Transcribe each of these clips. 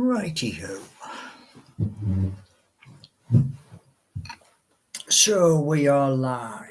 Righty-ho. So we are live.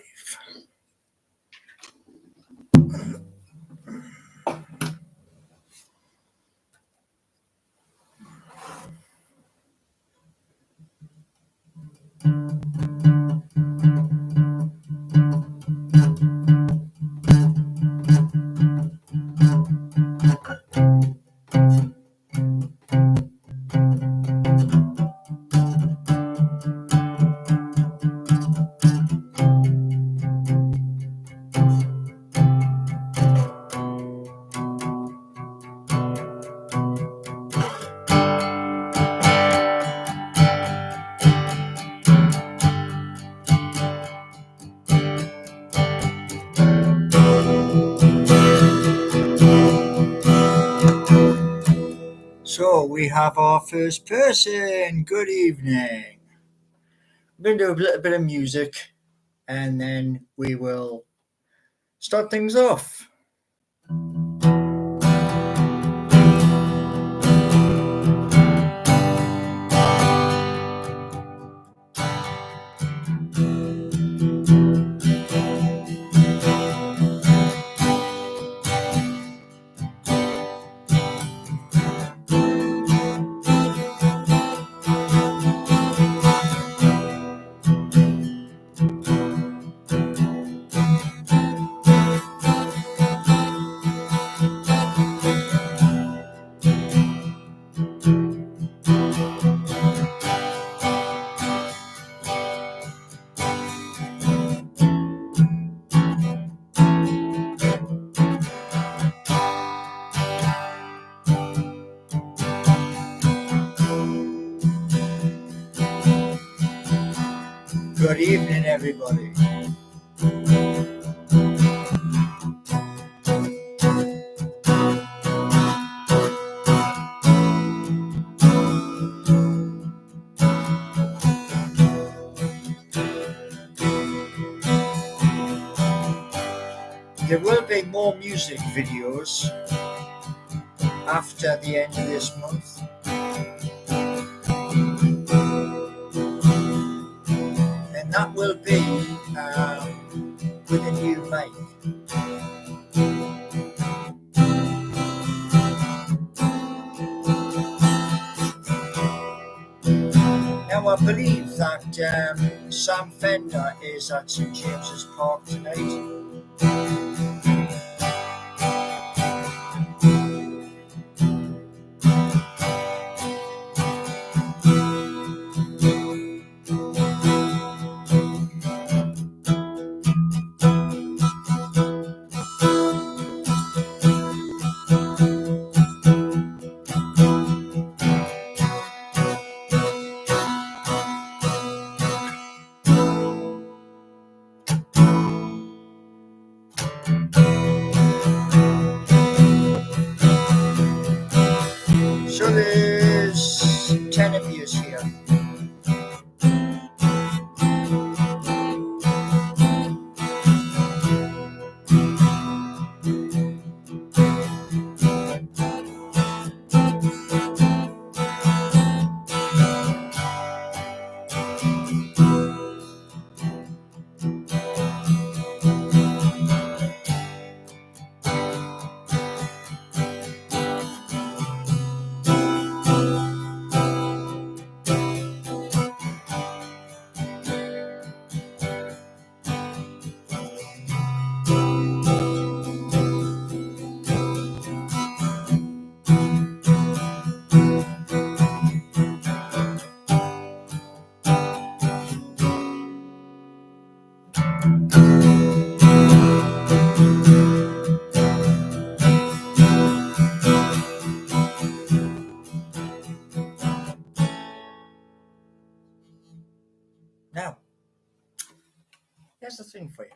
So we have our first person. Good evening. We're going to do a little bit of music and then we will start things off. Good evening, everybody. There will be more music videos after the end of this month. And that will be with a new mic. Now I believe that Sam Fender is at St James's Park tonight. So there's 10 of you here. Now, here's the thing for you.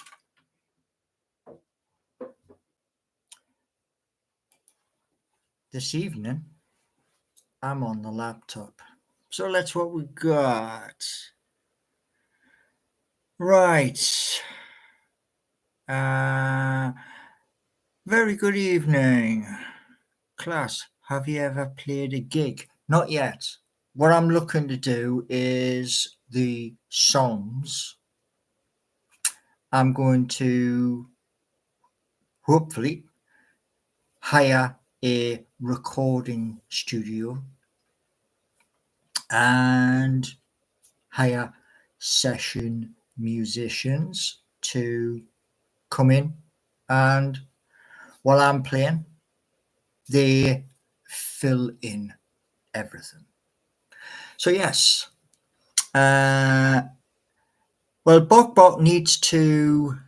This evening, I'm on the laptop. So that's what we got. Right. Very good evening. Class, have you ever played a gig? Not yet. What I'm looking to do is the songs. I'm going to hopefully hire a recording studio and hire session musicians to come in, and while I'm playing, they fill in everything. So yes, well, Bok Bok needs to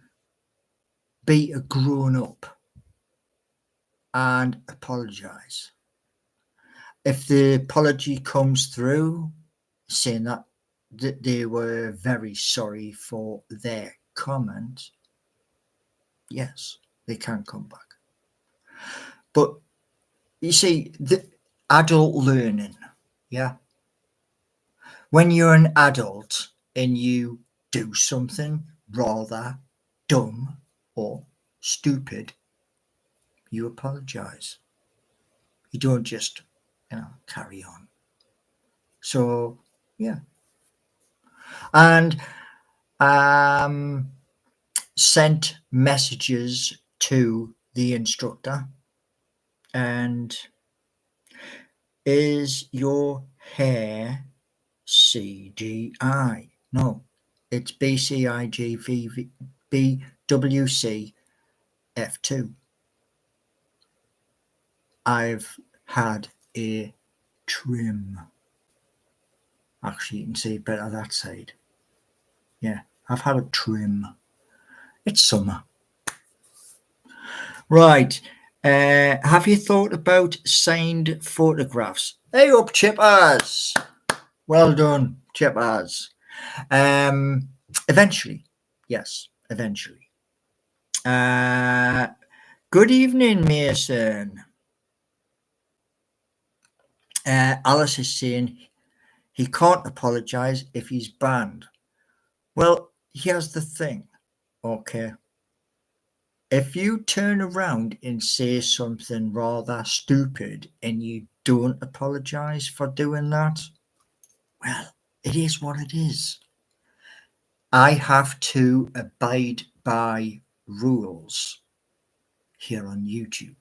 be a grown up and apologize. If the apology comes through saying that they were very sorry for their comment, yes, they can come back. But you see, the adult learning, yeah. When you're an adult and you do something rather dumb or stupid, you apologize. You don't just, carry on. So, yeah. And sent messages to the instructor. And is your hair CGI? No, it's BCIGBWCF2. I've had a trim. Actually, you can see it better that side. Yeah, I've had a trim. It's summer. Right. Have you thought about signed photographs? Hey up, Chippers! Well done, Chippers. Eventually. Yes, eventually. Good evening, Mason. Alice is saying he can't apologise if he's banned. Well, here's the thing, okay? If you turn around and say something rather stupid and you don't apologise for doing that, well, it is what it is. I have to abide by rules here on YouTube.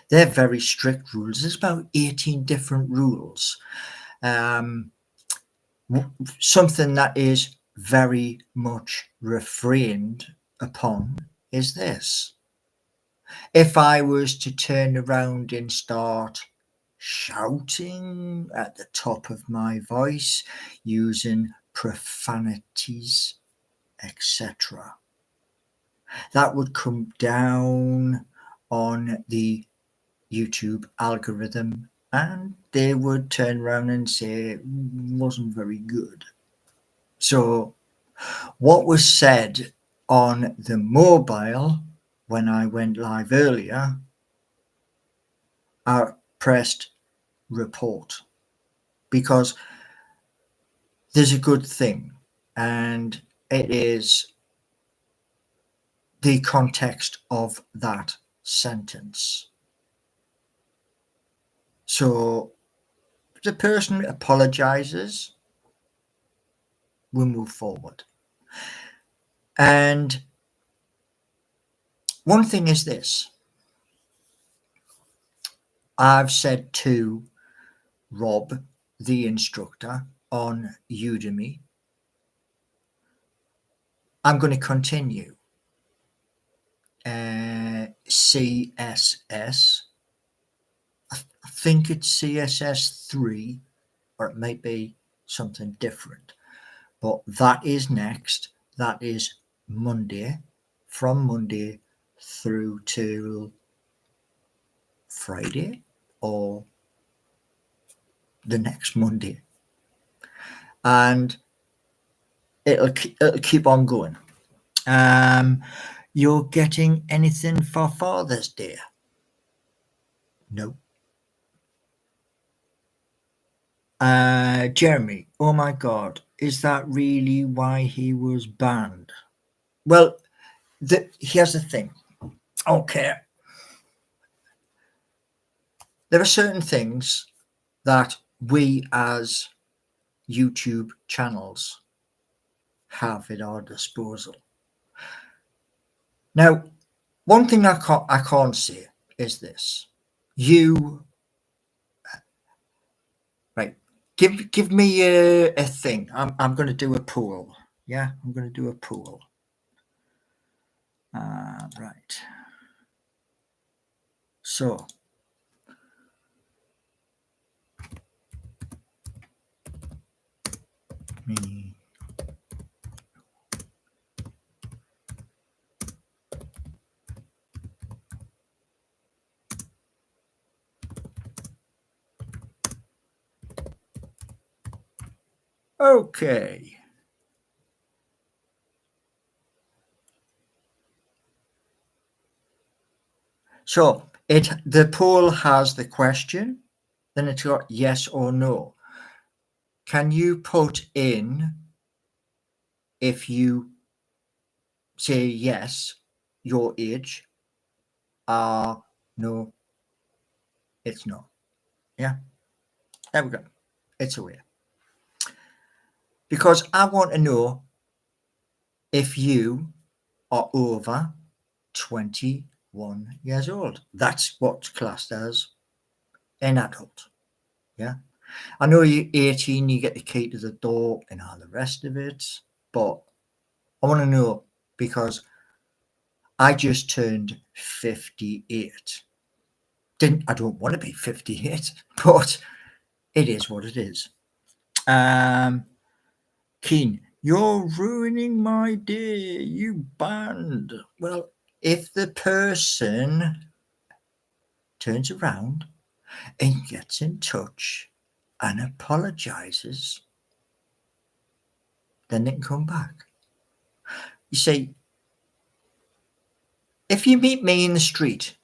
They're very strict rules. There's about 18 different rules. Something that is very much refrained upon is this. If I was to turn around and start shouting at the top of my voice, using profanities, etc., that would come down on the YouTube algorithm and they would turn around and say it wasn't very good. So what was said on the mobile when I went live earlier, I pressed report because there's a good thing, and it is the context of that sentence. So the person apologizes, we move forward. And one thing is this. I've said to Rob, the instructor on Udemy, I'm going to continue CSS. I think it's CSS 3, or it might be something different. But that is next. That is Monday, from Monday through to Friday or the next Monday. And it'll keep on going. You're getting anything for Father's Day? No. Jeremy, oh my God, is that really why he was banned? Well, here's the thing. Okay. There are certain things that we as YouTube channels have at our disposal. Now, one thing I can't say is this. You, right, give me a thing. I'm going to do a poll. Yeah, I'm going to do a poll. Right. So, me. Okay. So the poll has the question, then it's got yes or no. Can you put in, if you say yes, your age? No, it's not. Yeah, there we go. It's away. Because I want to know if you are over 21 years old. That's what's classed as an adult. Yeah. I know you're 18, you get the key to the door and all the rest of it, but I want to know because I just turned 58. I don't want to be 58, but it is what it is. Keen, you're ruining my day, you banned. Well, if the person turns around and gets in touch and apologizes, then they can come back. You see, if you meet me in the street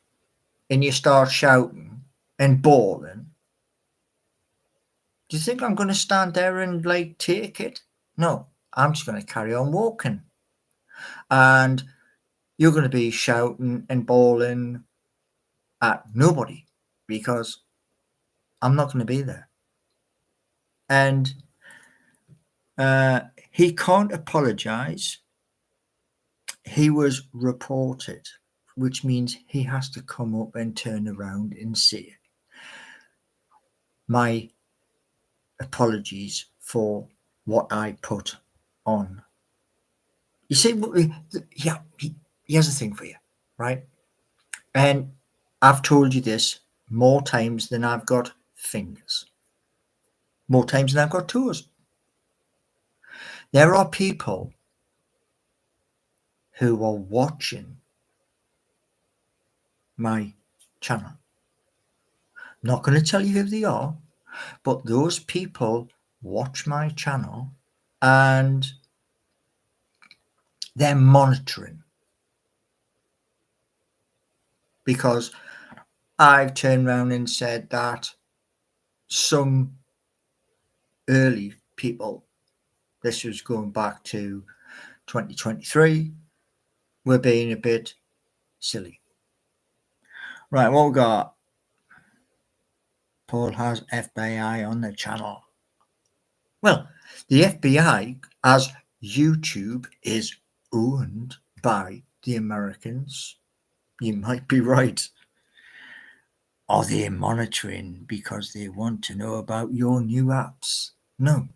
and you start shouting and bawling, do you think I'm going to stand there and like take it? No, I'm just going to carry on walking. And you're going to be shouting and bawling at nobody because I'm not going to be there. And he can't apologize. He was reported, which means he has to come up and turn around and say, my apologies for what I put on. You see, yeah, here's the thing for you, right? And I've told you this more times than I've got fingers, more times than I've got toes. There are people who are watching my channel. I'm not going to tell you who they are, but those people watch my channel and they're monitoring because I've turned around and said that some early people, this was going back to 2023, were being a bit silly. Right, what we got? Paul has FBI on the channel. Well, the FBI, as YouTube is owned by the Americans, you might be right. Are they monitoring because they want to know about your new apps? No.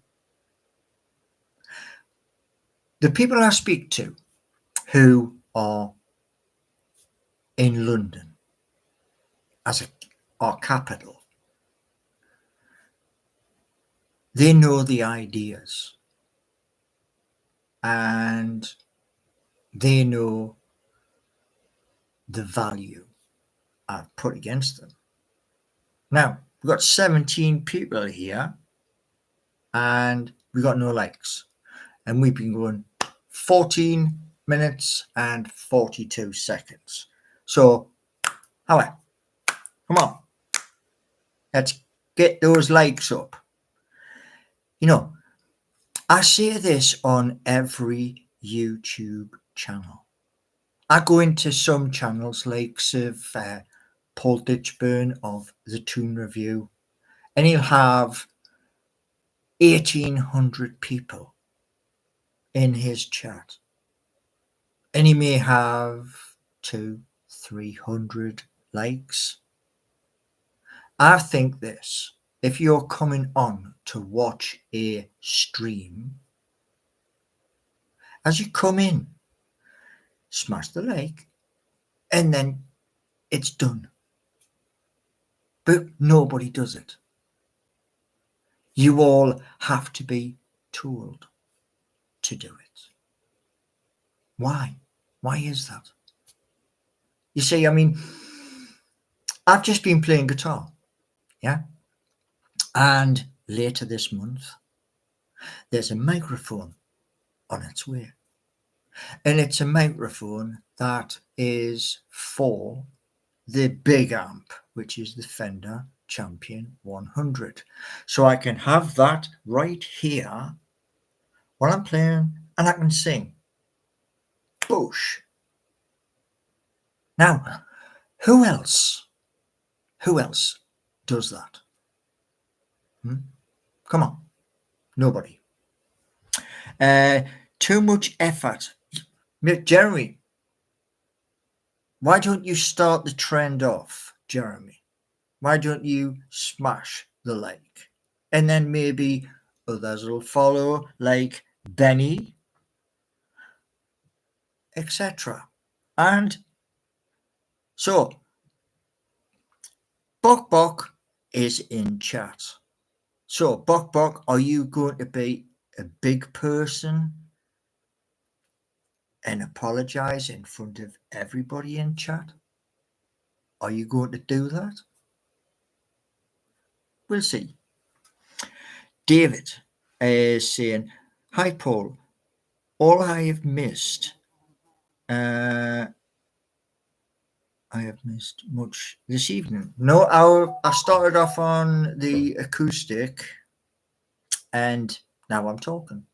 The people I speak to who are in London as our capital, they know the ideas and they know the value I've put against them. Now, we've got 17 people here and we've got no likes. And we've been going 14 minutes and 42 seconds. So, come on. Let's get those likes up. You know, I say this on every YouTube channel. I go into some channels like Paul Ditchburn of The Toon Review, and he'll have 1,800 people in his chat, and he may have 200-300 likes. I think this, if you're coming on to watch a stream, as you come in, smash the like, and then it's done. But nobody does it. You all have to be told to do it. Why? Why is that? You see, I mean, I've just been playing guitar, yeah? And later this month, there's a microphone on its way. And it's a microphone that is for the big amp, which is the Fender Champion 100. So I can have that right here while I'm playing, and I can sing. Bush. Now, who else does that? Come on. Nobody. Too much effort. Jeremy, why don't you start the trend off, Jeremy? Why don't you smash the like? And then maybe others will follow, like Benny, etc. And so, Bok Bok is in chat. So, Bok Bok, are you going to be a big person and apologize in front of everybody in chat? Are you going to do that? We'll see. David is saying, hi, Paul. All I have missed, I have missed much this evening. No, I started off on the acoustic, and now I'm talking.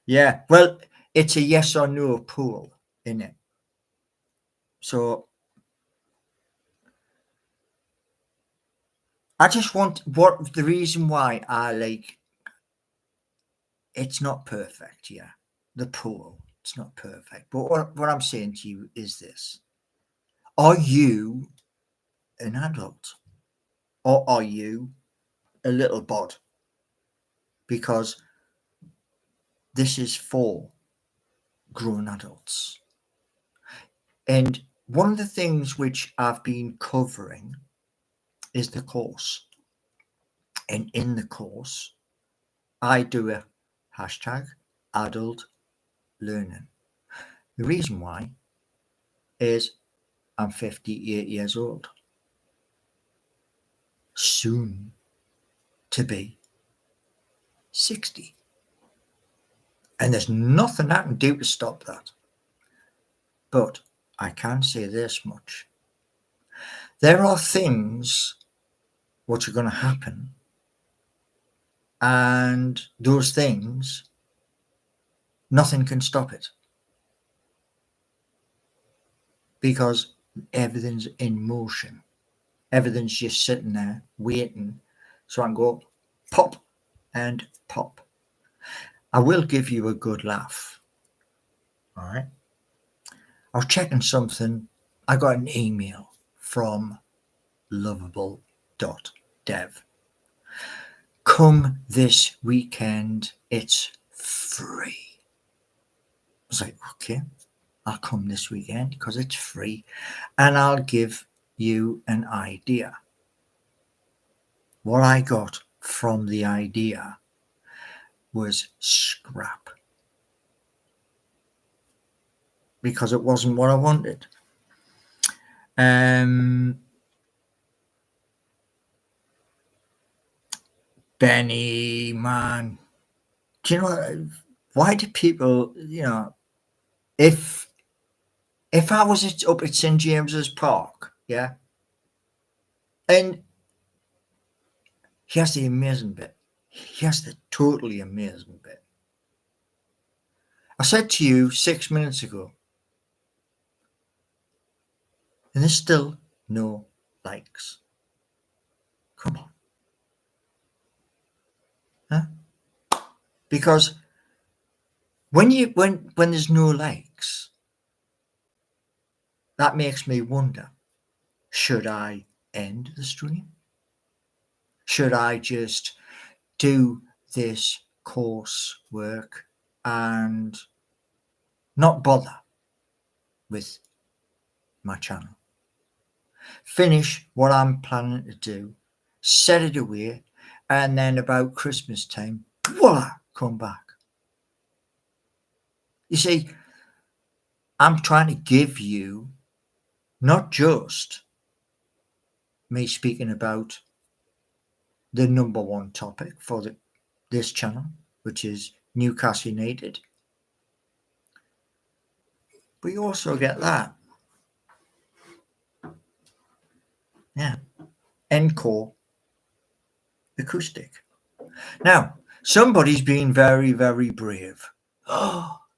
Yeah, well, it's a yes or no pool, isn't it? So I just want the reason why I like it's not perfect, yeah. The pool, it's not perfect. But what I'm saying to you is this. Are you an adult? Or are you a little bod? Because this is for grown adults. And one of the things which I've been covering is the course. And in the course, I do a hashtag adult learning. The reason why is I'm 58 years old. Soon to be 60. And there's nothing I can do to stop that. But I can say this much. There are things which are going to happen, and those things, nothing can stop it. Because everything's in motion. Everything's just sitting there waiting. So I can go pop and pop. I will give you a good laugh. All right. I was checking something. I got an email from lovable.dev. Come this weekend, it's free. I was like, okay, I'll come this weekend because it's free, and I'll give you an idea. What I got from the idea was scrap, because it wasn't what I wanted. Benny, man, do you know why do people, if I was up at St James's Park, yeah, and here's the amazing bit, here's the totally amazing bit. I said to you 6 minutes ago, and there's still no likes. Come on. Huh? Because when there's no likes, that makes me wonder, should I end the stream? Should I just do this coursework and not bother with my channel? Finish what I'm planning to do, set it away, and then about Christmas time, voila, come back. You see, I'm trying to give you not just me speaking about the number one topic for this channel, which is Newcastle United, but you also get that. Yeah. Encore acoustic. Now, somebody's been very, very brave.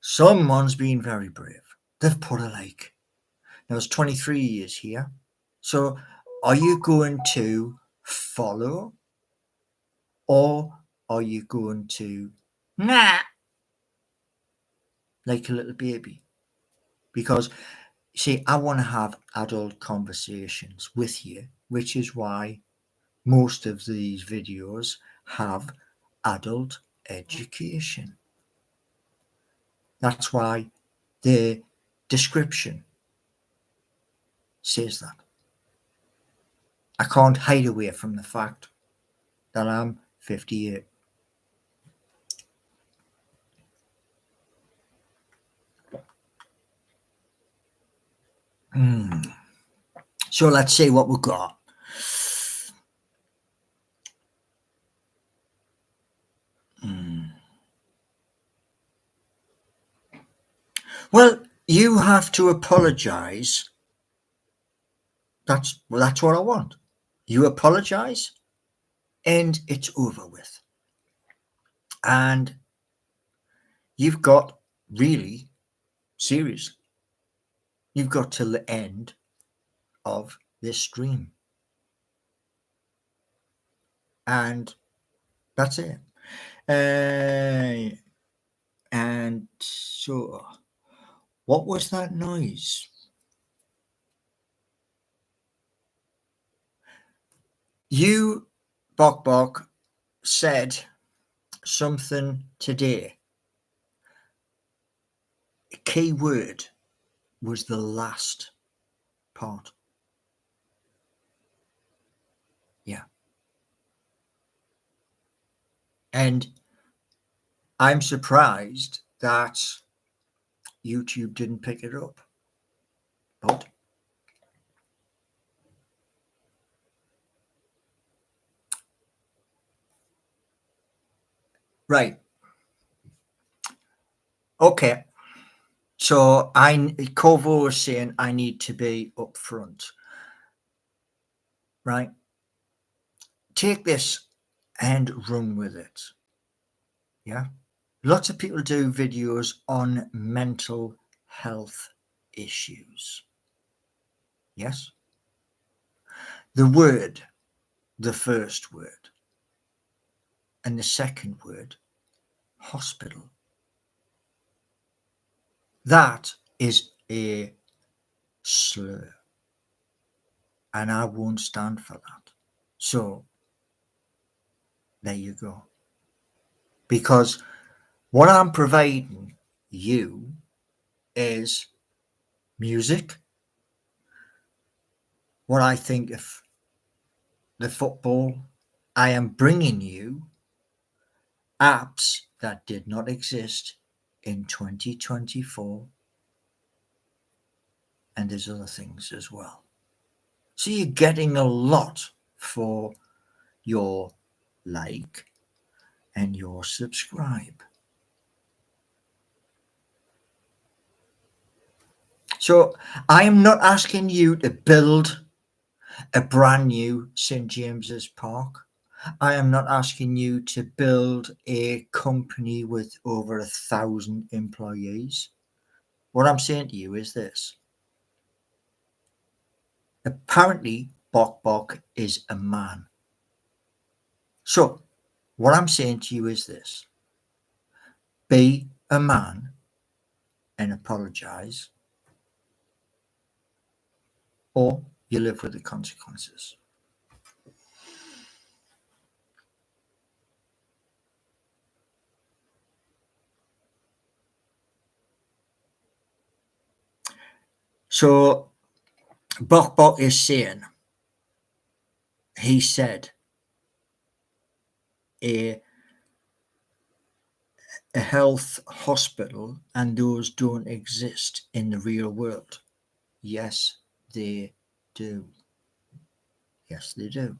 Someone's been very brave. They've put a like. Now, it's 23 years here. So, are you going to follow, or are you going to, nah, like a little baby? Because, see, I want to have adult conversations with you, which is why most of these videos have adult education. That's why the description says that. I can't hide away from the fact that I'm 58. So let's see what we've got. Well, you have to apologise. That's what I want. You apologise, and it's over with. And you've got, really, seriously, you've got till the end of this stream. And that's it. And so, what was that noise? You, Bok Bok, said something today. A key word was the last part. Yeah. And I'm surprised that YouTube didn't pick it up. But right. Okay. So Kovo was saying I need to be upfront. Right. Take this and run with it. Yeah. Lots of people do videos on mental health issues. Yes. The first word, and the second word, hospital. That is a slur, and I won't stand for that. So there you go. Because what I'm providing you is music, what I think of the football. I am bringing you apps that did not exist in 2024, and there's other things as well. So you're getting a lot for your like and your subscribe. So I am not asking you to build a brand new St. James's Park. I am not asking you to build a company with over 1,000 employees. What I'm saying to you is this. Apparently, Bok Bok is a man. So, what I'm saying to you is this: be a man and apologize, or you live with the consequences. So, Bok Bok is saying, he said, a health hospital and those don't exist in the real world. Yes, they do. Yes, they do.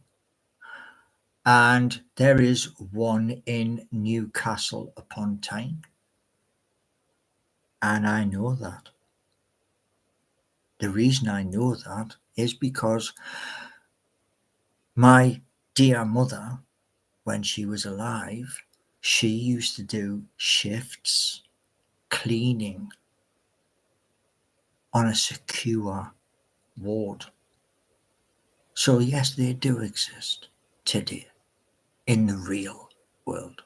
And there is one in Newcastle upon Tyne. And I know that. The reason I know that is because my dear mother, when she was alive, she used to do shifts cleaning on a secure ward. So, yes, they do exist today in the real world.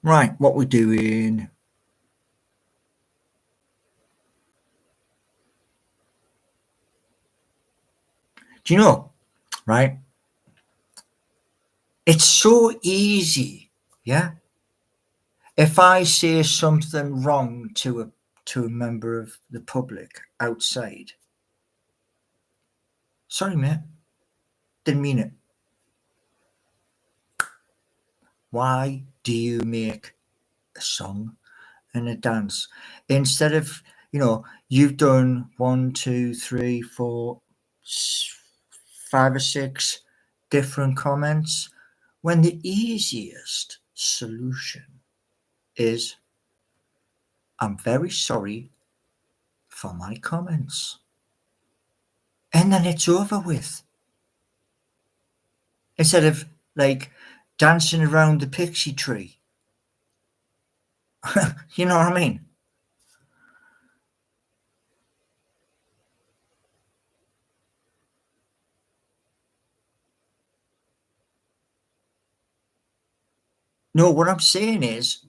Right, what we're doing. Do you know, right? It's so easy, yeah? If I say something wrong to a member of the public outside, sorry, mate, didn't mean it. Why do you make a song and a dance instead of, you've done 1, 2, 3, 4, 5 or 6 different comments when the easiest solution is, I'm very sorry for my comments. And then it's over with. Instead of like dancing around the pixie tree. You know what I mean? No, what I'm saying is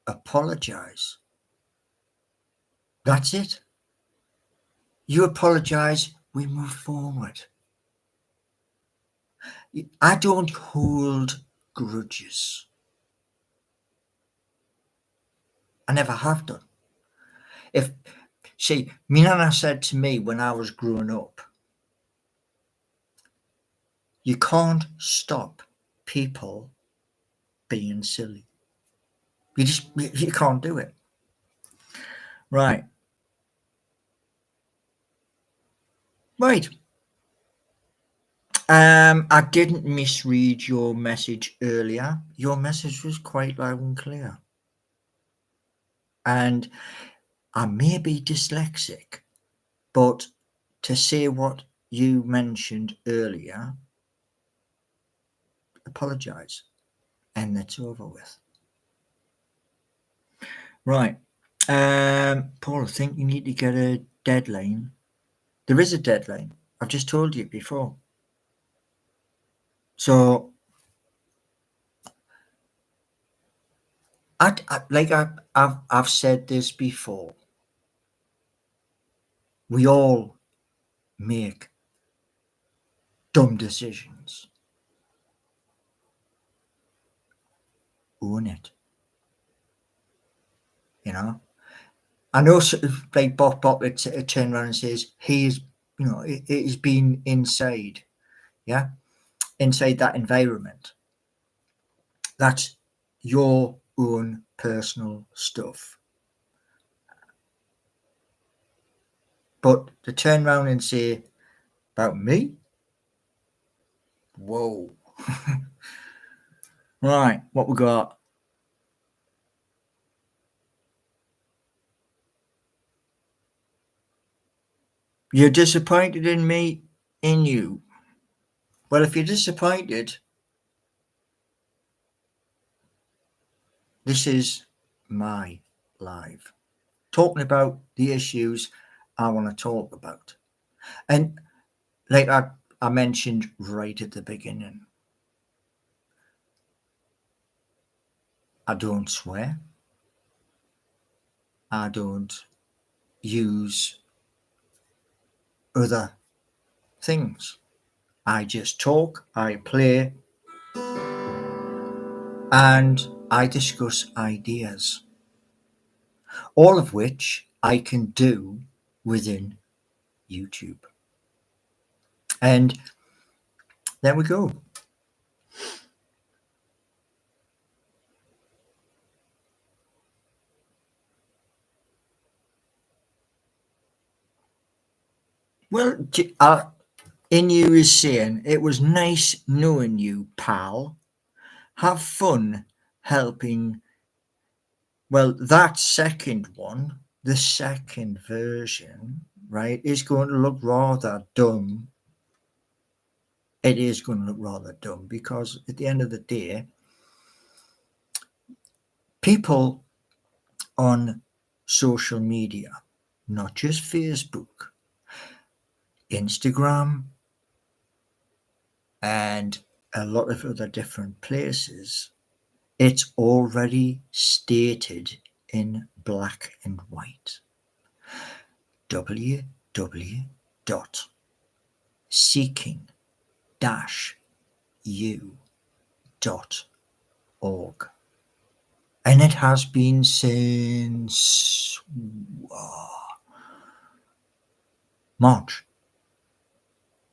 apologize. That's it. You apologize, we move forward. I don't hold grudges. I never have done. Me Nana said to me when I was growing up, you can't stop people being silly. You can't do it. Right. Right. I didn't misread your message earlier. Your message was quite loud and clear. And I may be dyslexic, but to say what you mentioned earlier, apologise, and that's over with. Right. Paul, I think you need to get a deadline. There is a deadline. I've just told you before. So, I've said this before. We all make dumb decisions. Own it. You know, I know, like Bok Bok turn around and says he's been inside, yeah, inside that environment. That's your own personal stuff. But to turn around and say about me, whoa. Right, what we got? You're disappointed in me, in you. Well, if you're disappointed, this is my live. Talking about the issues I want to talk about. And like I mentioned right at the beginning, I don't swear. I don't use other things. I just talk, I play, and I discuss ideas, all of which I can do within YouTube. And there we go. Well, Inu is saying, it was nice knowing you, pal. Have fun helping. Well, that second one, the second version, right, is going to look rather dumb. It is going to look rather dumb because at the end of the day, people on social media, not just Facebook, Instagram, and a lot of other different places, it's already stated in black and white. www.seeking-u.org. And it has been since March.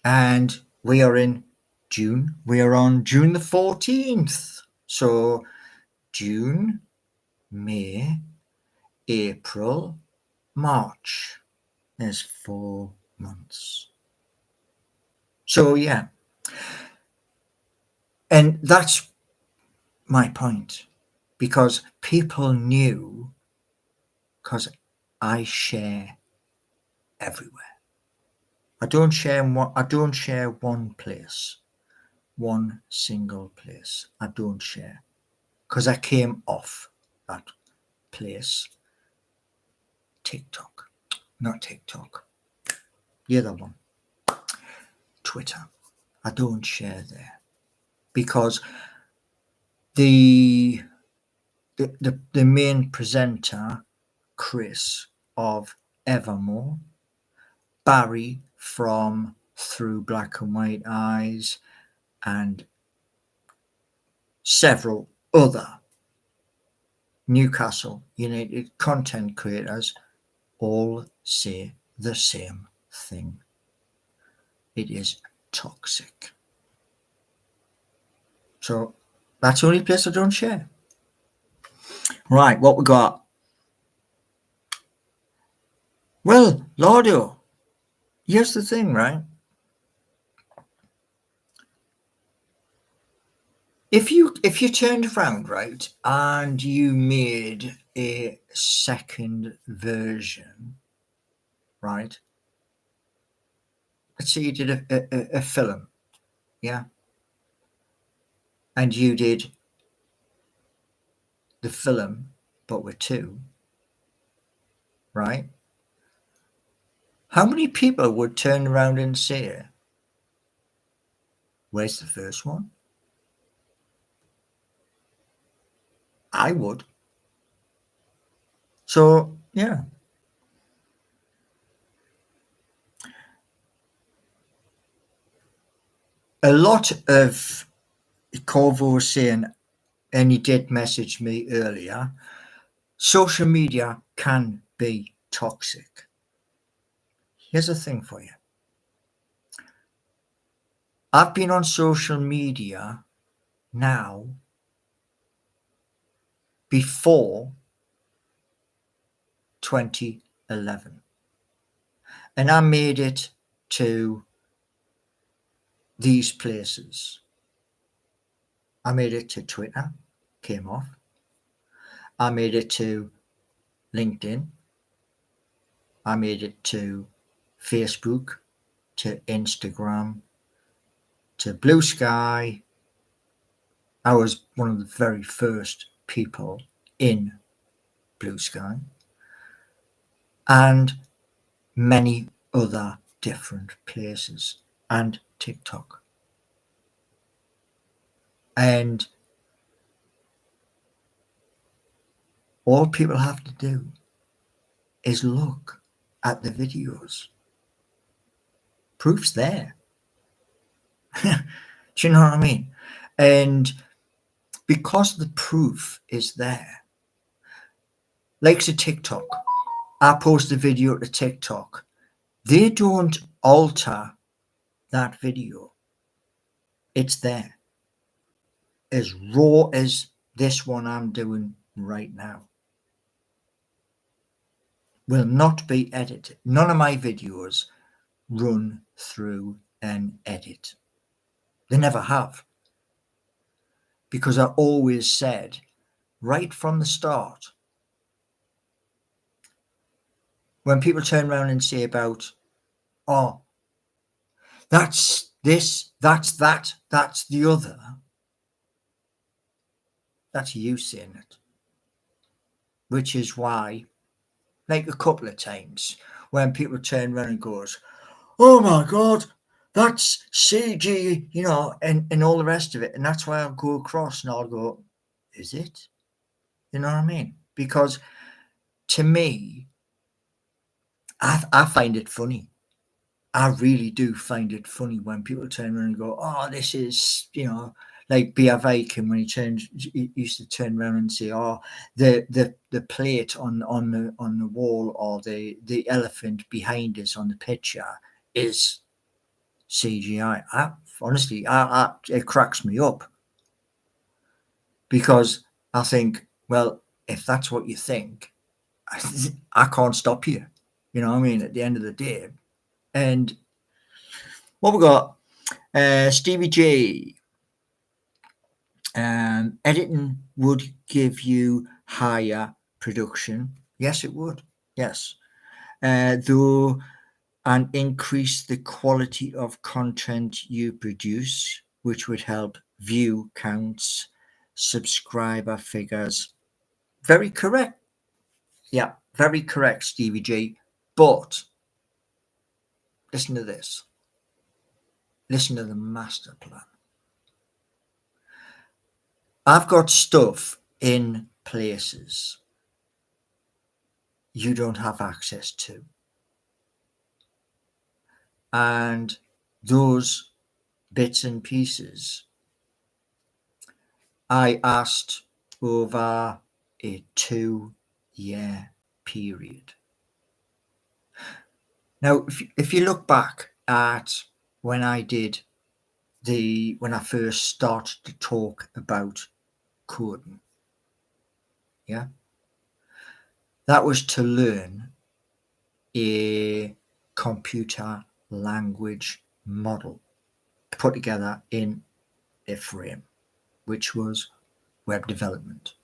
And we are in June. We are on June the 14th. So June, May, April, March. There's 4 months. So yeah. And that's my point. Because people knew, because I share everywhere. I don't share one place, one single place. I don't share because I came off that place. TikTok, not TikTok. The other one, Twitter. I don't share there because the main presenter, Chris of Evermore, Barry from Through Black and White Eyes, and several other Newcastle United content creators all say the same thing. It is toxic. So that's the only place I don't share. Right, what we got? Well, Lardo, here's the thing, right? If you turned around, right, and you made a second version, right? Let's say you did a film, yeah, and you did the film, but with two, right? How many people would turn around and say, where's the first one? I would. So, yeah. A lot of Corvo was saying, and he did message me earlier, social media can be toxic. Here's a thing for you. I've been on social media now before 2011. And I made it to these places. I made it to Twitter, came off. I made it to LinkedIn. I made it to Facebook, to Instagram, to Blue Sky. I was one of the very first people in Blue Sky. And many other different places and TikTok. And all people have to do is look at the videos. Proof's there. Do you know what I mean? And because the proof is there, like to TikTok, I post a video to TikTok. They don't alter that video. It's there. As raw as this one I'm doing right now. Will not be edited. None of my videos run through an edit. They never have. Because I always said right from the start, when people turn around and say about, oh, that's this, that's that, that's the other, that's you saying it. Which is why, like a couple of times, when people turn around and goes, oh my God, that's CG, you know, and all the rest of it. And that's why I'll go across and I'll go, is it? You know what I mean? Because to me, I find it funny. I really do find it funny when people turn around and go, oh, this is, you know, like B.R. Viking when he used to turn around and say, oh, the plate on the wall or the elephant behind us on the picture is CGI. Honestly, it cracks me up because I think, well, if that's what you think, I can't stop you. You know what I mean? At the end of the day. And what we got? Stevie J. Editing would give you higher production. Yes, it would. Yes. Though, and increase the quality of content you produce, which would help view counts, subscriber figures. Very correct. Yeah, very correct, Stevie J. But listen to this. Listen to the master plan. I've got stuff in places you don't have access to. And those bits and pieces, I asked over a 2-year period. Now, if you look back at when I first started to talk about coding, yeah, that was to learn a computer language model put together in a frame, which was web development.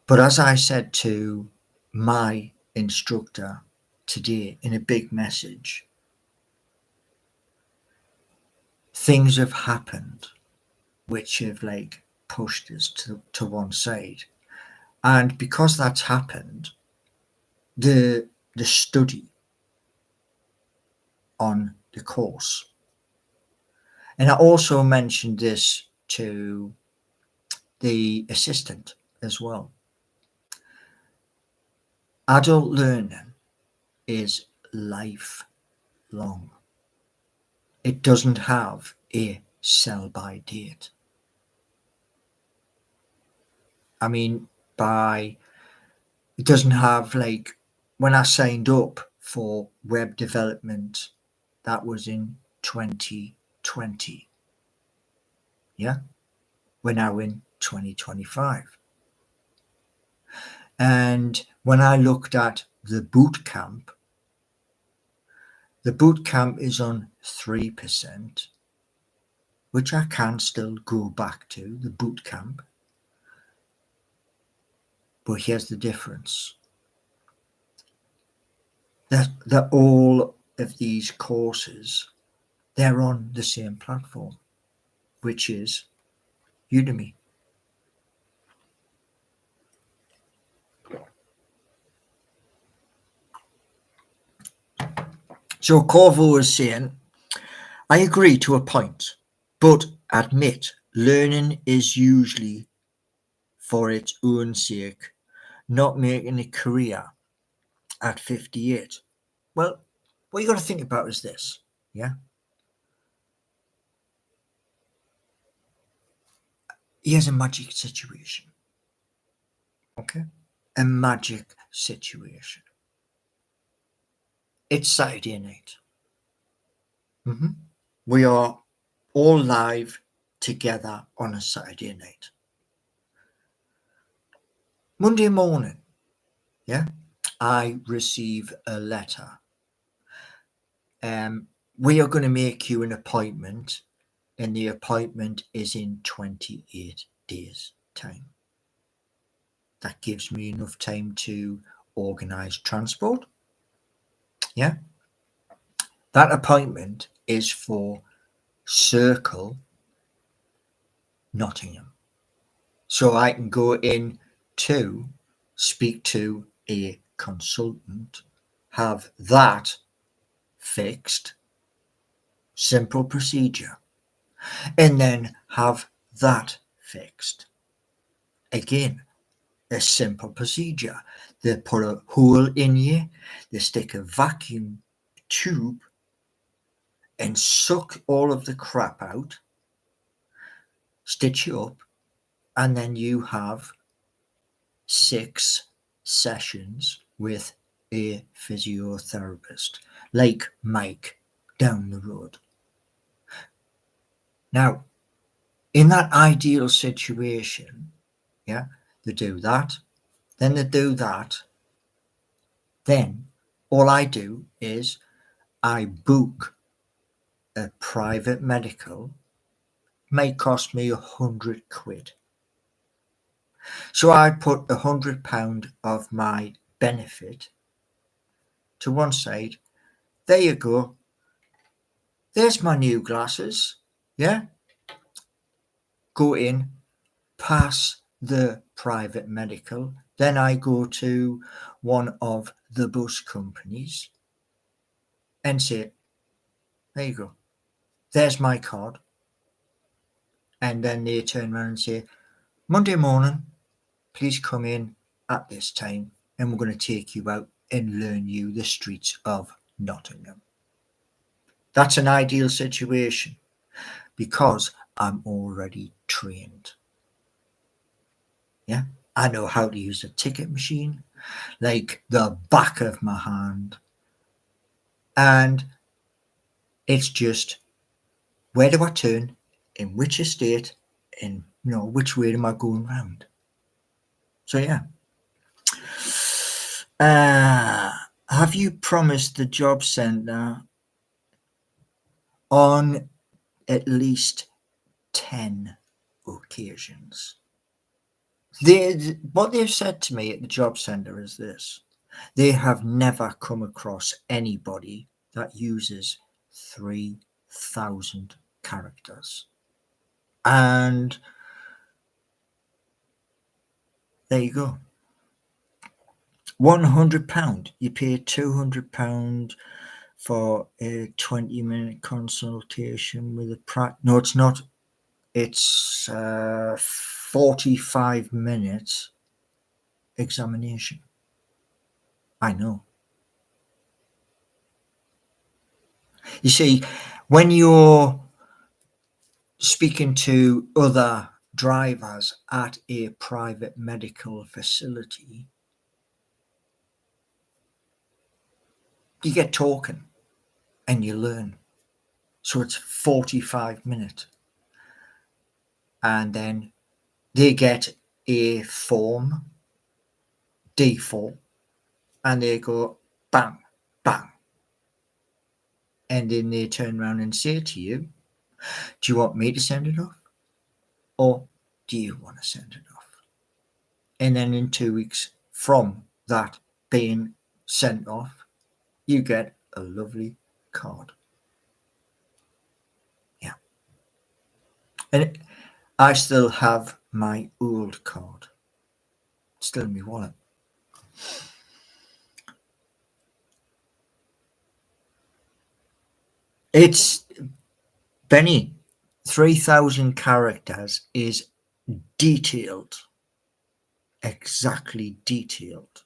But as I said to my instructor today in a big message, things have happened which have like pushed us to one side. And because that's happened, the study on the course. And I also mentioned this to the assistant as well. Adult learning is lifelong. It doesn't have a sell-by date. I mean, it doesn't have, like, when I signed up for web development, that was in 2020. Yeah? We're now in 2025. And when I looked at the boot camp is on 3%, which I can still go back to, the boot camp. But here's the difference. That all of these courses, they're on the same platform, which is Udemy. So Corvo was saying, I agree to a point, but admit learning is usually for its own sake, not making a career at 58. Well, what you got to think about is this, yeah? Here's a magic situation, okay? A magic situation. It's Saturday night. We are all live together on a Saturday night. Monday morning, yeah, I receive a letter. We are going to make you an appointment, and the appointment is in 28 days' time. That gives me enough time to organise transport. Yeah. That appointment is for Circle Nottingham. So I can go in to speak to a consultant, have that fixed, simple procedure, and then have that fixed. Again, a simple procedure. They put a hole in you, they stick a vacuum tube and suck all of the crap out, stitch you up, and then you have 6 sessions with a physiotherapist like Mike down the road. Now, in that ideal situation, yeah, they do that, then they do that, then all I do is I book a private medical, may cost me £100. So I put £100 of my benefit to one side. There you go. There's my new glasses. Yeah. Go in, pass the private medical. Then I go to one of the bus companies and say, there you go. There's my card. And then they turn around and say, Monday morning, please come in at this time and we're going to take you out and learn you the streets of Nottingham. That's an ideal situation because I'm already trained. Yeah, I know how to use a ticket machine like the back of my hand. And it's just, where do I turn, in which estate, and which way am I going round? So yeah. Have you promised the job centre on at least 10 occasions? What they've said to me at the job centre is this: they have never come across anybody that uses 3,000 characters. And there you go. £100. You pay £200 for a 20-minute consultation with a no, it's not. It's 45 minutes examination. I know. You see, when you're speaking to other drivers at a private medical facility, you get talking and you learn. So it's 45 minutes. And then they get a form, D4, and they go bang, bang. And then they turn around and say to you, do you want me to send it off? Or do you want to send it off? And then in 2 weeks from that being sent off, you get a lovely card. Yeah. And I still have my old card. It's still in my wallet. It's Benny, 3,000 characters is detailed, exactly detailed.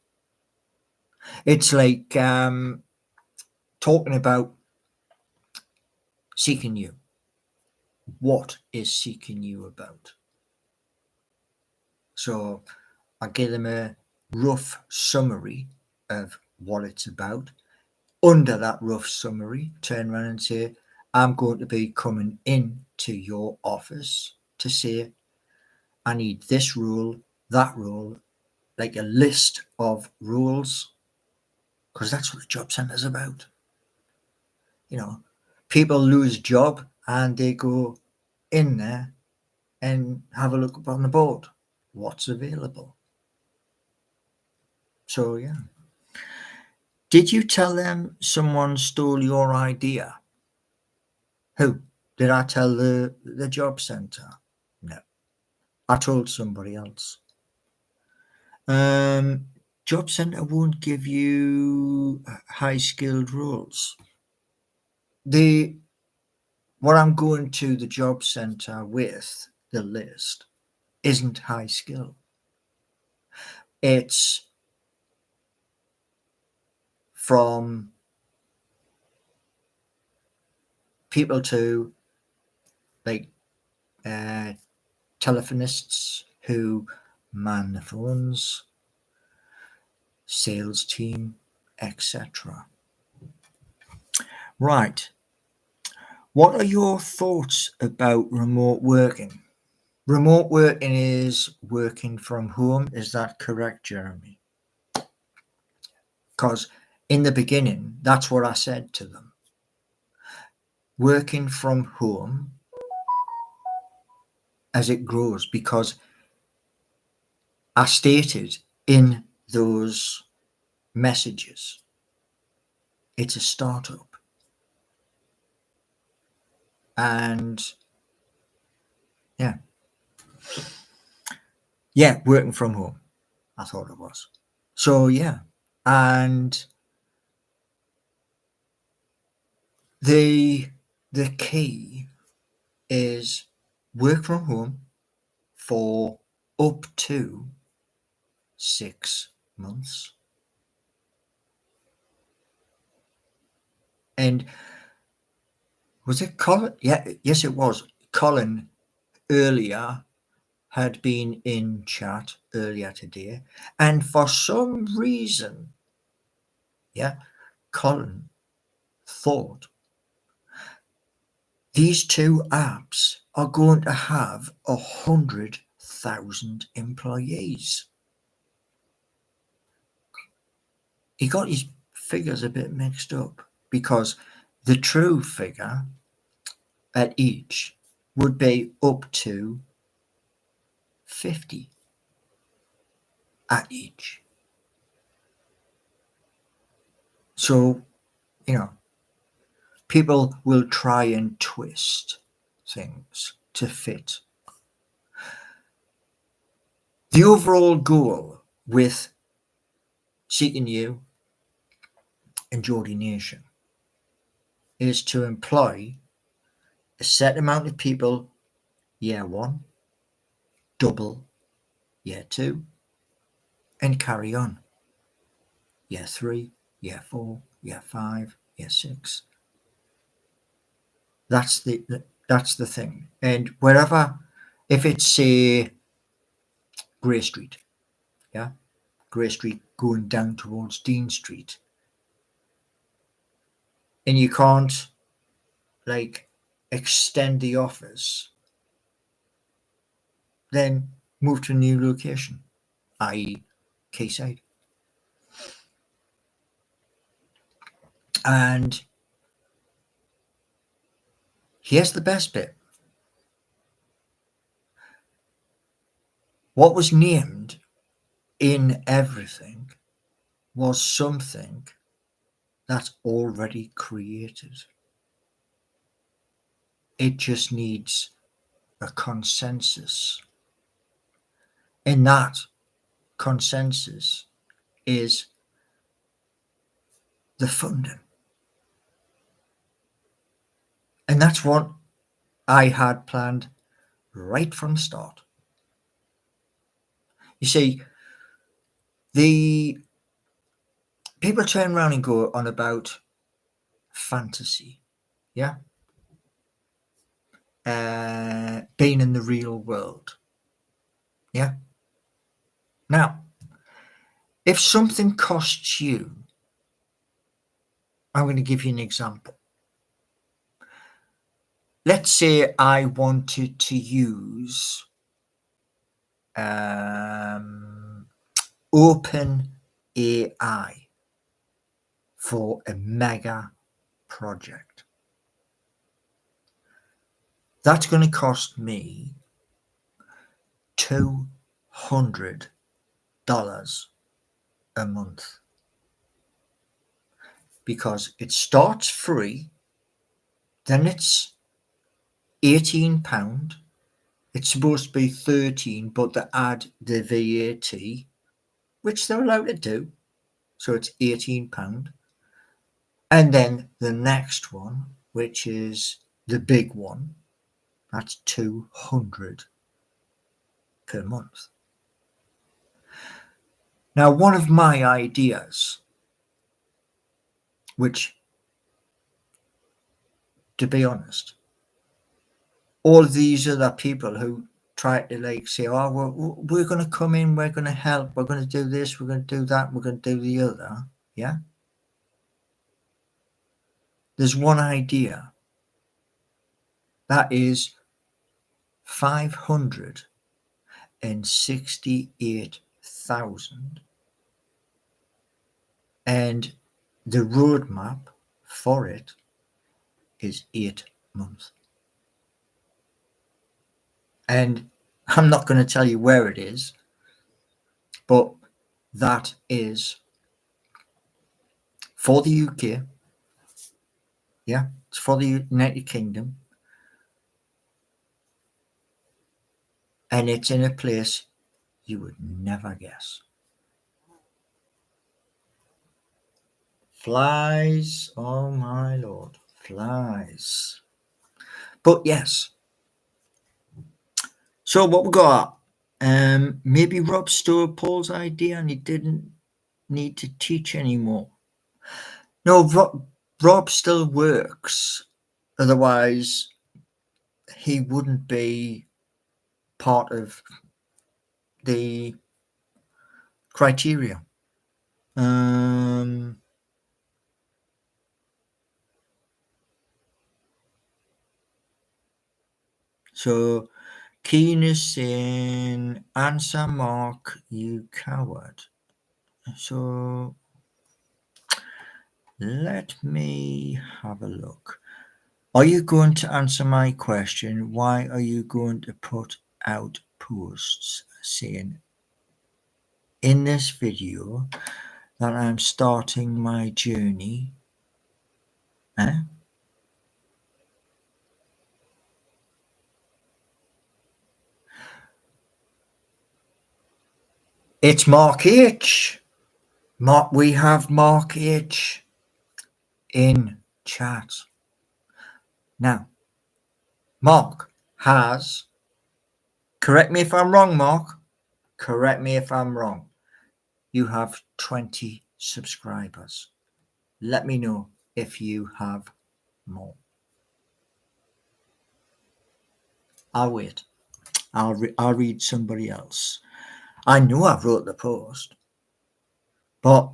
It's like talking about Seeking You. What is Seeking You about? So I give them a rough summary of what it's about. Under that rough summary, turn around and say, I'm going to be coming in to your office to say, I need this rule, that rule, like a list of rules, because that's what the job centre is about. You know, people lose job and they go in there and have a look up on the board. What's available? So, yeah. Did you tell them someone stole your idea? Who? Did I tell the job centre? No. I told somebody else. Job centre won't give you high skilled roles. What I'm going to the job centre with, the list, isn't high skill. It's from people to like telephonists who man the phones, sales team, etc. Right. What are your thoughts about remote working? Remote working is working from home. Is that correct, Jeremy? Because in the beginning, that's what I said to them. Working from home as it grows, because I stated in those messages, it's a startup. And yeah, working from home, I thought it was. So yeah, and the key is work from home for up to 6 months. And was it Colin? Yeah, yes, it was. Colin earlier had been in chat earlier today, and for some reason, Colin thought these two apps are going to have 100,000 employees. He got his figures a bit mixed up, because the true figure at each would be up to 50 at each. So, people will try and twist things to fit. The overall goal with Seeking You and Geordie Nation is to employ a set amount of people year one, double year two, and carry on. Year three, year four, year five, year six. That's the thing. And wherever, if it's say Grey Street, Grey Street going down towards Dean Street, and you can't like extend the office, then move to a new location, i.e. Quayside. And here's the best bit. What was named in everything was something that's already created. It just needs a consensus. And that consensus is the funding. And that's what I had planned right from the start. You see, the people turn around and go on about fantasy, yeah? Being in the real world, yeah? Now, if something costs you, I'm going to give you an example. Let's say I wanted to use Open AI for a mega project. That's going to cost me $200 a month, because it starts free, then it's £18. It's supposed to be 13, but they add the VAT, which they're allowed to do. So it's £18. And then the next one, which is the big one, that's 200 per month. Now, one of my ideas, which, to be honest, all these other people who try to like say, oh, we're going to come in, we're going to help, we're going to do this, we're going to do that, we're going to do the other, yeah? There's one idea. That is 568,000, and the roadmap for it is 8 months. And I'm not going to tell you where it is, but that is for the UK. Yeah, it's for the United Kingdom. And it's in a place you would never guess. Flies, oh my lord, flies. But yes. So what we got? Maybe Rob stole Paul's idea and he didn't need to teach anymore. No, Rob still works. Otherwise, he wouldn't be part of the criteria. So Keen is saying, answer Mark, you coward. So let me have a look. Are you going to answer my question? Why are you going to put out posts saying in this video that I'm starting my journey? It's Mark H. We have Mark H in chat. Now, Mark has, correct me if I'm wrong, Mark, correct me if I'm wrong, you have 20 subscribers. Let me know if you have more. I'll wait. I'll read somebody else. I know I wrote the post, but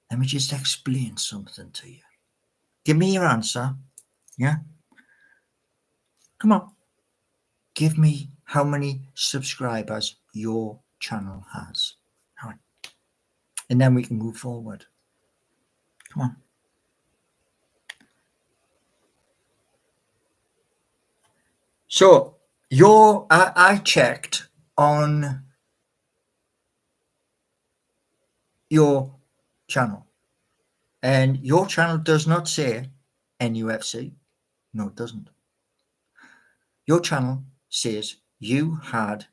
let me just explain something to you. Give me your answer. Yeah? Come on. Give me how many subscribers your channel has. All right. And then we can move forward. Come on. So I checked on your channel, and your channel does not say NUFC. No, it doesn't. Your channel says you had,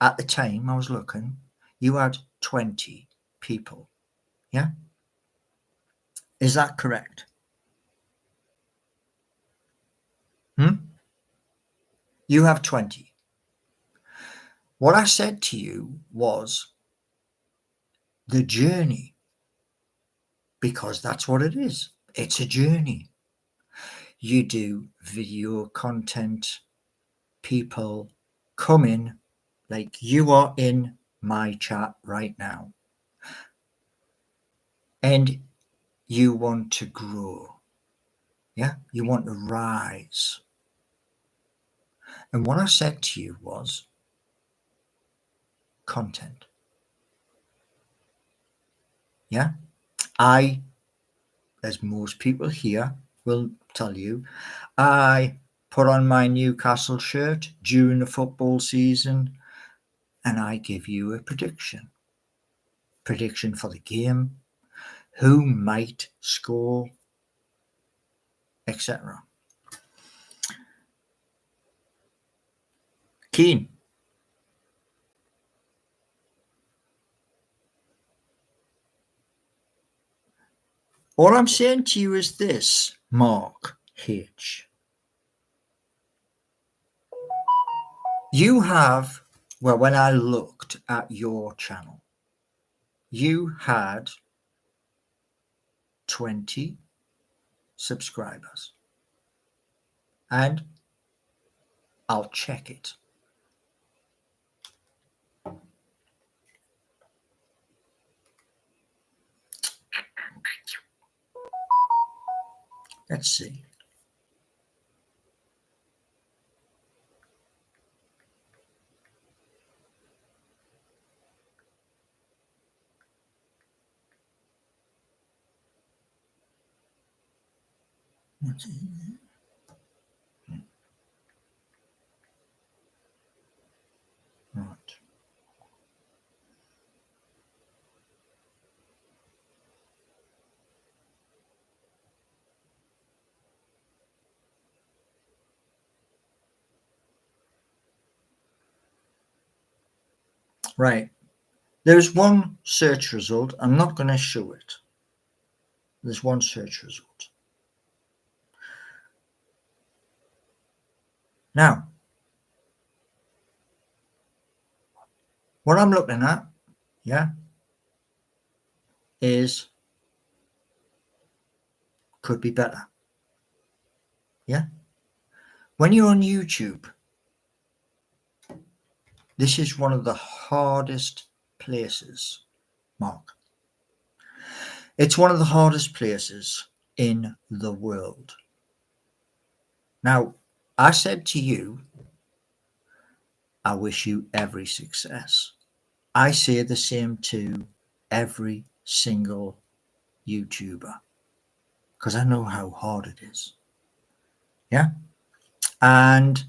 at the time I was looking, you had 20 people. Yeah? Is that correct? You have 20. What I said to you was the journey, because that's what it is. It's a journey. You do video content, people come in, like you are in my chat right now, and you want to grow. Yeah, you want to rise. And what I said to you was content. Yeah, I, as most people here will tell you, I put on my Newcastle shirt during the football season and I give you a prediction for the game, who might score, etc. Keen. All I'm saying to you is this, Mark H. You have, well, when I looked at your channel, you had 20 subscribers. And I'll check it. Let's see. Right. Right. There's one search result. I'm not going to show it. There's one search result. Now, what I'm looking at, yeah, is could be better. Yeah. When you're on YouTube, this is one of the hardest places, Mark. It's one of the hardest places in the world. Now, I said to you, I wish you every success. I say the same to every single YouTuber because I know how hard it is. Yeah. And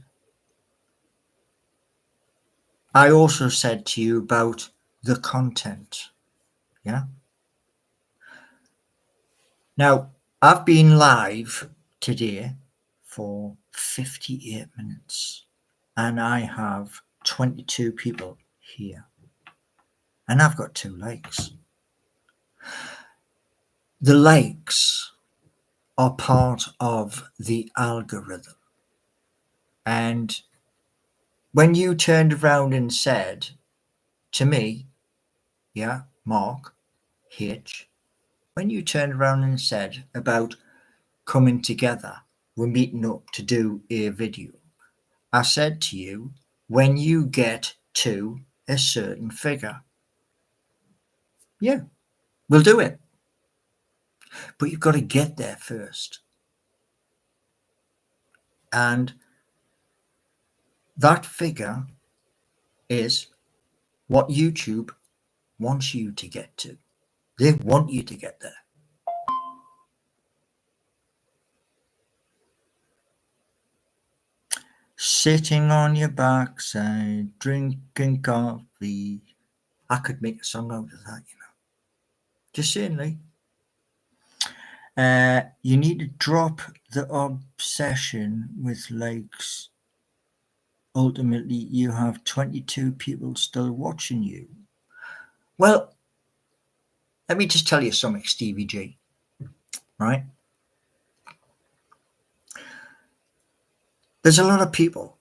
I also said to you about the content. Yeah. Now, I've been live today for 58 minutes and I have 22 people here. And I've got 2 likes. The likes are part of the algorithm. And when you turned around and said to me, yeah, Mark H, when you turned around and said about coming together, we're meeting up to do a video, I said to you, when you get to a certain figure, yeah, we'll do it. But you've got to get there first. And that figure is what YouTube wants you to get to. They want you to get there. Sitting on your backside, drinking coffee. I could make a song out of that, you know. Just saying, like. You need to drop the obsession with likes. Ultimately, you have 22 people still watching you. Well, let me just tell you something, Stevie G. Right? There's a lot of people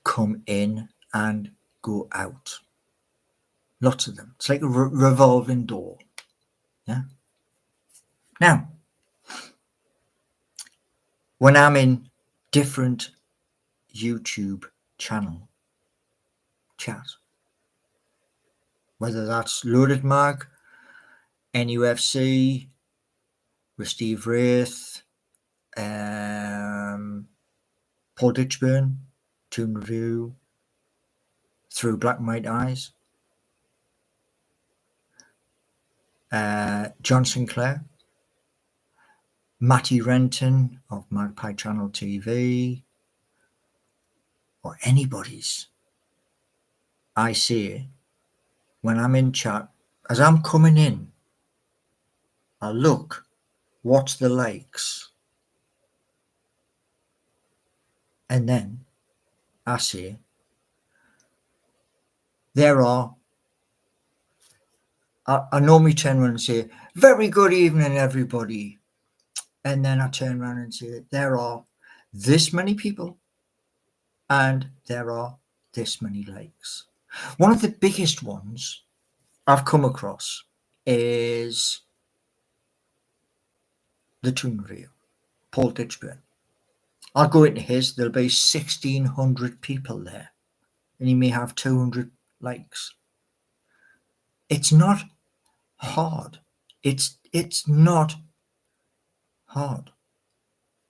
come in and go out. Lots of them. It's like a revolving door. Yeah. Now, when I'm in different YouTube channel chat, whether that's Loaded Mag, NUFC, with Steve Wraith, Paul Ditchburn, Toon Review, Through Black and White Eyes, John Sinclair, Matty Renton of Magpie Channel TV, or anybody's, I say, when I'm in chat, as I'm coming in, I look, what's the likes? And then I say, there are, I normally turn around and say, very good evening, everybody. And then I turn around and say, there are this many people and there are this many likes. One of the biggest ones I've come across is the Toon Review, Paul Ditchburn. I'll go into his, there'll be 1,600 people there, and he may have 200 likes. It's not hard. It's not hard.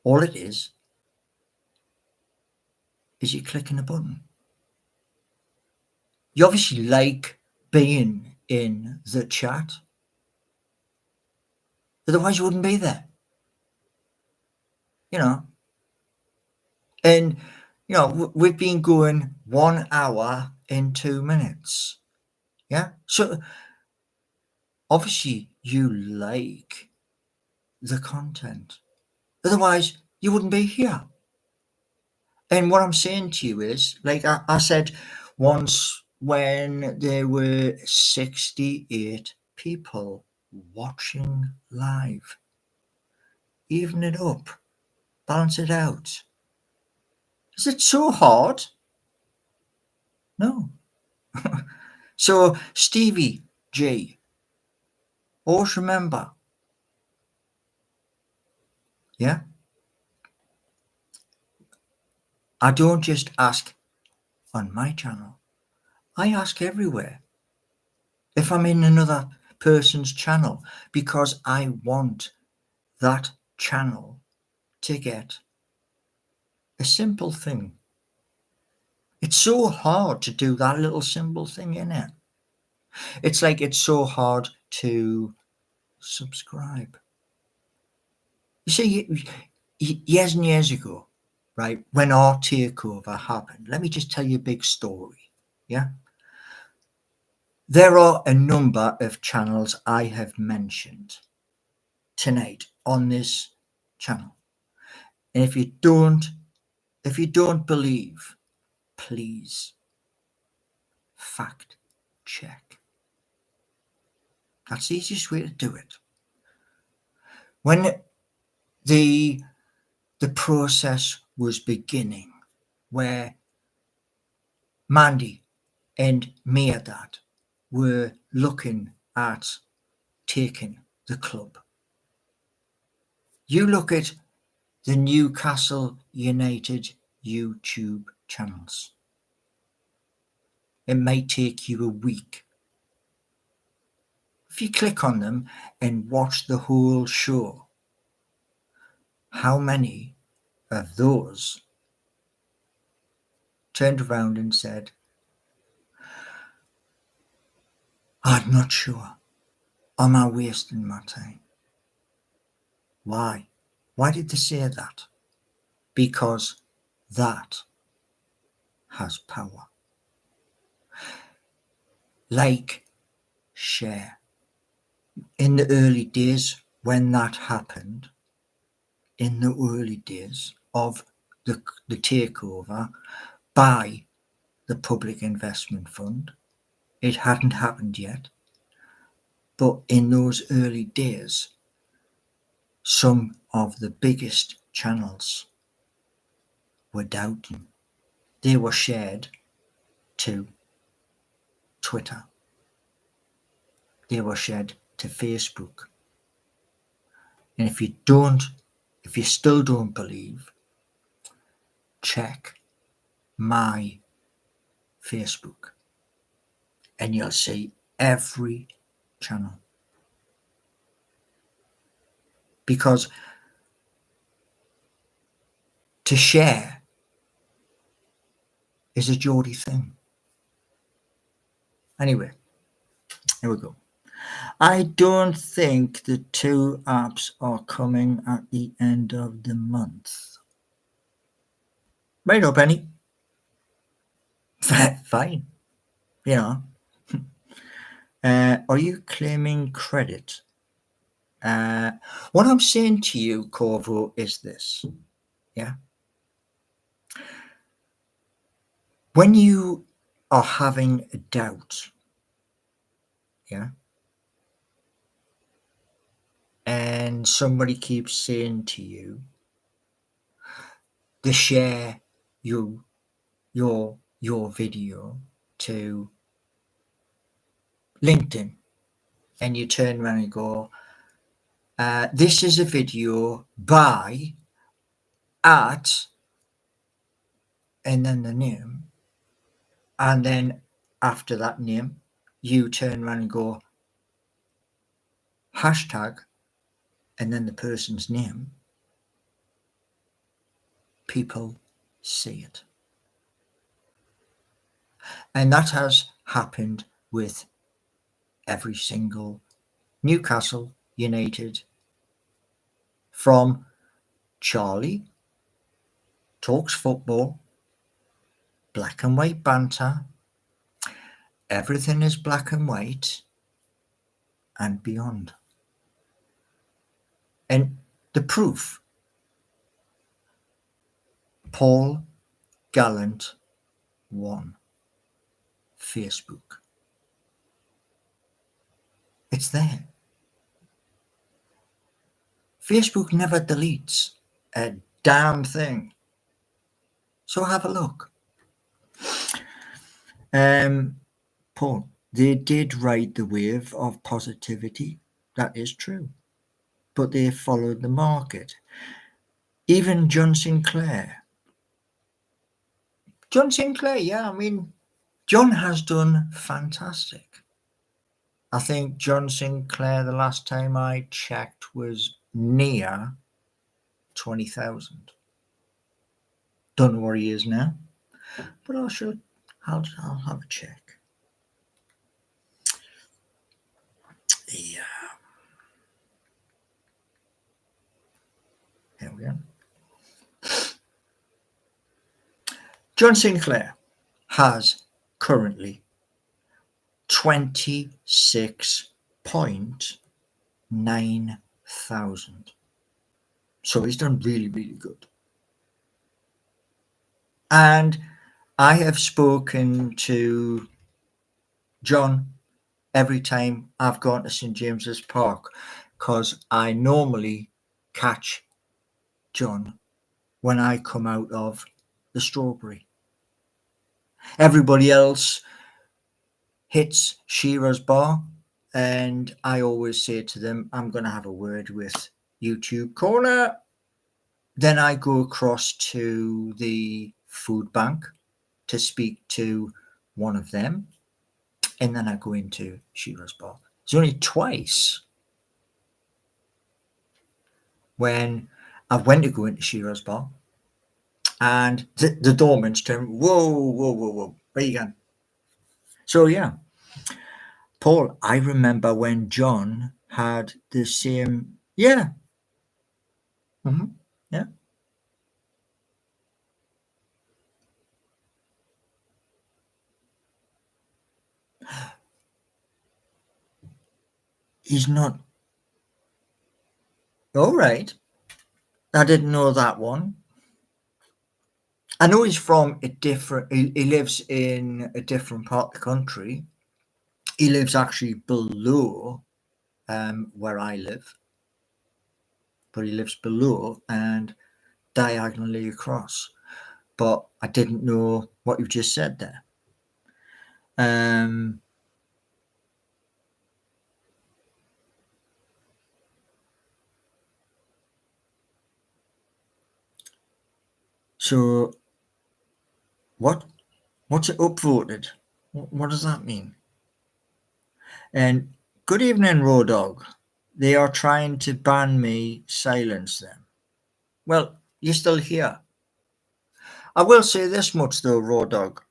All it is you clicking a button. You obviously like being in the chat. Otherwise you wouldn't be there. You know. And, you know, we've been going 1 hour and 2 minutes. Yeah. So obviously you like the content. Otherwise you wouldn't be here. And what I'm saying to you is, like I said once when there were 68 people watching live, even it up, balance it out. Is it so hard? No. So Stevie G, always remember, yeah, I don't just ask on my channel. I ask everywhere. If I'm in another person's channel, because I want that channel to get a simple thing. It's so hard to do that little simple thing, isn't it? It's like it's so hard to subscribe. You see, years and years ago, right, when our takeover happened, let me just tell you a big story, yeah? There are a number of channels I have mentioned tonight on this channel. And if you don't believe, please fact check. That's the easiest way to do it. When the process was beginning, where Mandy and Meerdad were looking at taking the club. You look at the Newcastle United YouTube channels. It might take you a week. If you click on them and watch the whole show, how many of those turned around and said, I'm not sure. Am I wasting my time? Why? Why did they say that? Because that has power. Like, share. In the early days when that happened, in the early days of the takeover by the Public Investment Fund, it hadn't happened yet. But in those early days, some of the biggest channels were doubting. they were shared to Twitter. They were shared to Facebook. And if you still don't believe, check my Facebook and you'll see every channel. Because to share is a Geordie thing. Anyway, here we go. I don't think the 2 apps are coming at the end of the month. Right up, Penny. Fine. You know. Are you claiming credit? What I'm saying to you, Corvo, is this. Yeah. When you are having a doubt, yeah, and somebody keeps saying to you to share your video to LinkedIn, and you turn around and go, this is a video by at, and then the name, and then after that name, you turn around and go, hashtag, and then the person's name, people see it. And that has happened with every single Newcastle United, from Charlie Talks Football, Black and White Banter, Everything is Black and White, and beyond. And the proof, Paul Gallant 1, Facebook. It's there. Facebook never deletes a damn thing. So have a look. Paul, they did ride the wave of positivity. That is true. But they followed the market. Even John Sinclair. Yeah, I mean, John has done fantastic. I think John Sinclair, the last time I checked, was near 20,000. Don't know where he is now, but I'll have a check. Yeah. Here we go. John Sinclair has currently 26.9 thousand. So he's done really, really good. And I have spoken to John every time I've gone to St. James's Park, because I normally catch John when I come out of the Strawberry. Everybody else hits Shearer's Bar, and I always say to them, I'm going to have a word with YouTube Corner. Then I go across to the food bank to speak to one of them, and then I go into Shearer's Bar. It's only twice when I went to go into Shearer's Bar, and the doorman's turned, whoa, where you going? So yeah, Paul, I remember when John had the same, yeah. Yeah. He's not. All right. I didn't know that one. I know he's from a different, he lives in a different part of the country. He lives actually below where I live, but he lives below and diagonally across. but I didn't know what you just said there. So what's it upvoted? What does that mean? And good evening, Raw Dog. They are trying to ban me, silence them. Well, you're still here. I will say this much though, Raw Dog.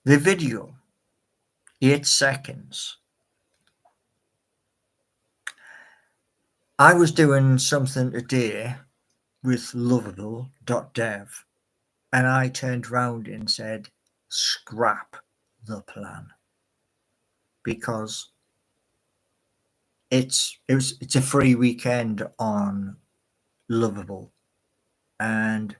The video, 8 seconds. I was doing something today with Lovable.dev and I turned round and said, scrap the plan. Because it's a free weekend on Lovable. And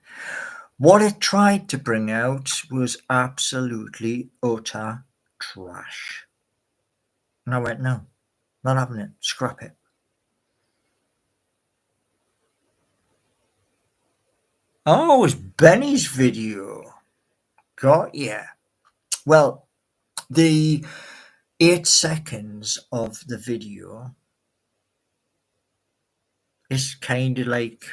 what it tried to bring out was absolutely utter trash. And I went, no, not having it, scrap it. Oh, it was Benny's video. Got ya. Well, the 8 seconds of the video is kind of like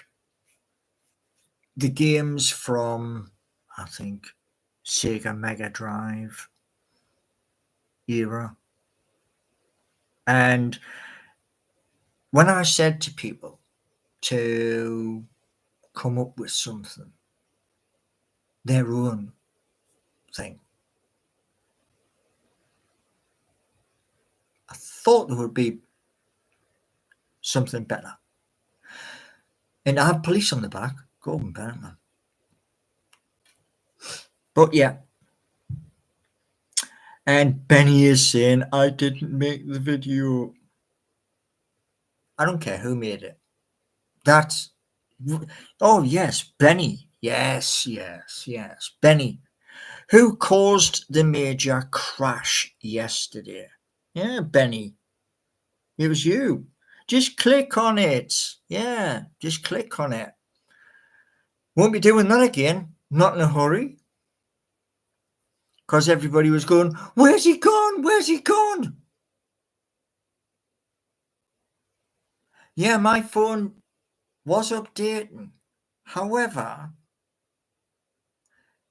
the games from, I think, Sega Mega Drive era. And when I said to people to come up with something, their own thing, I thought there would be something better. And I have police on the back, Gordon Bennett, man. But yeah. And Benny is saying, I didn't make the video. I don't care who made it. That's, oh yes, Benny. Yes. Benny, who caused the major crash yesterday. Yeah, Benny, it was you. Just click on it. Yeah, just click on it. Won't be doing that again. Not in a hurry. Because everybody was going, where's he gone? Where's he gone? Yeah, my phone was updating. However,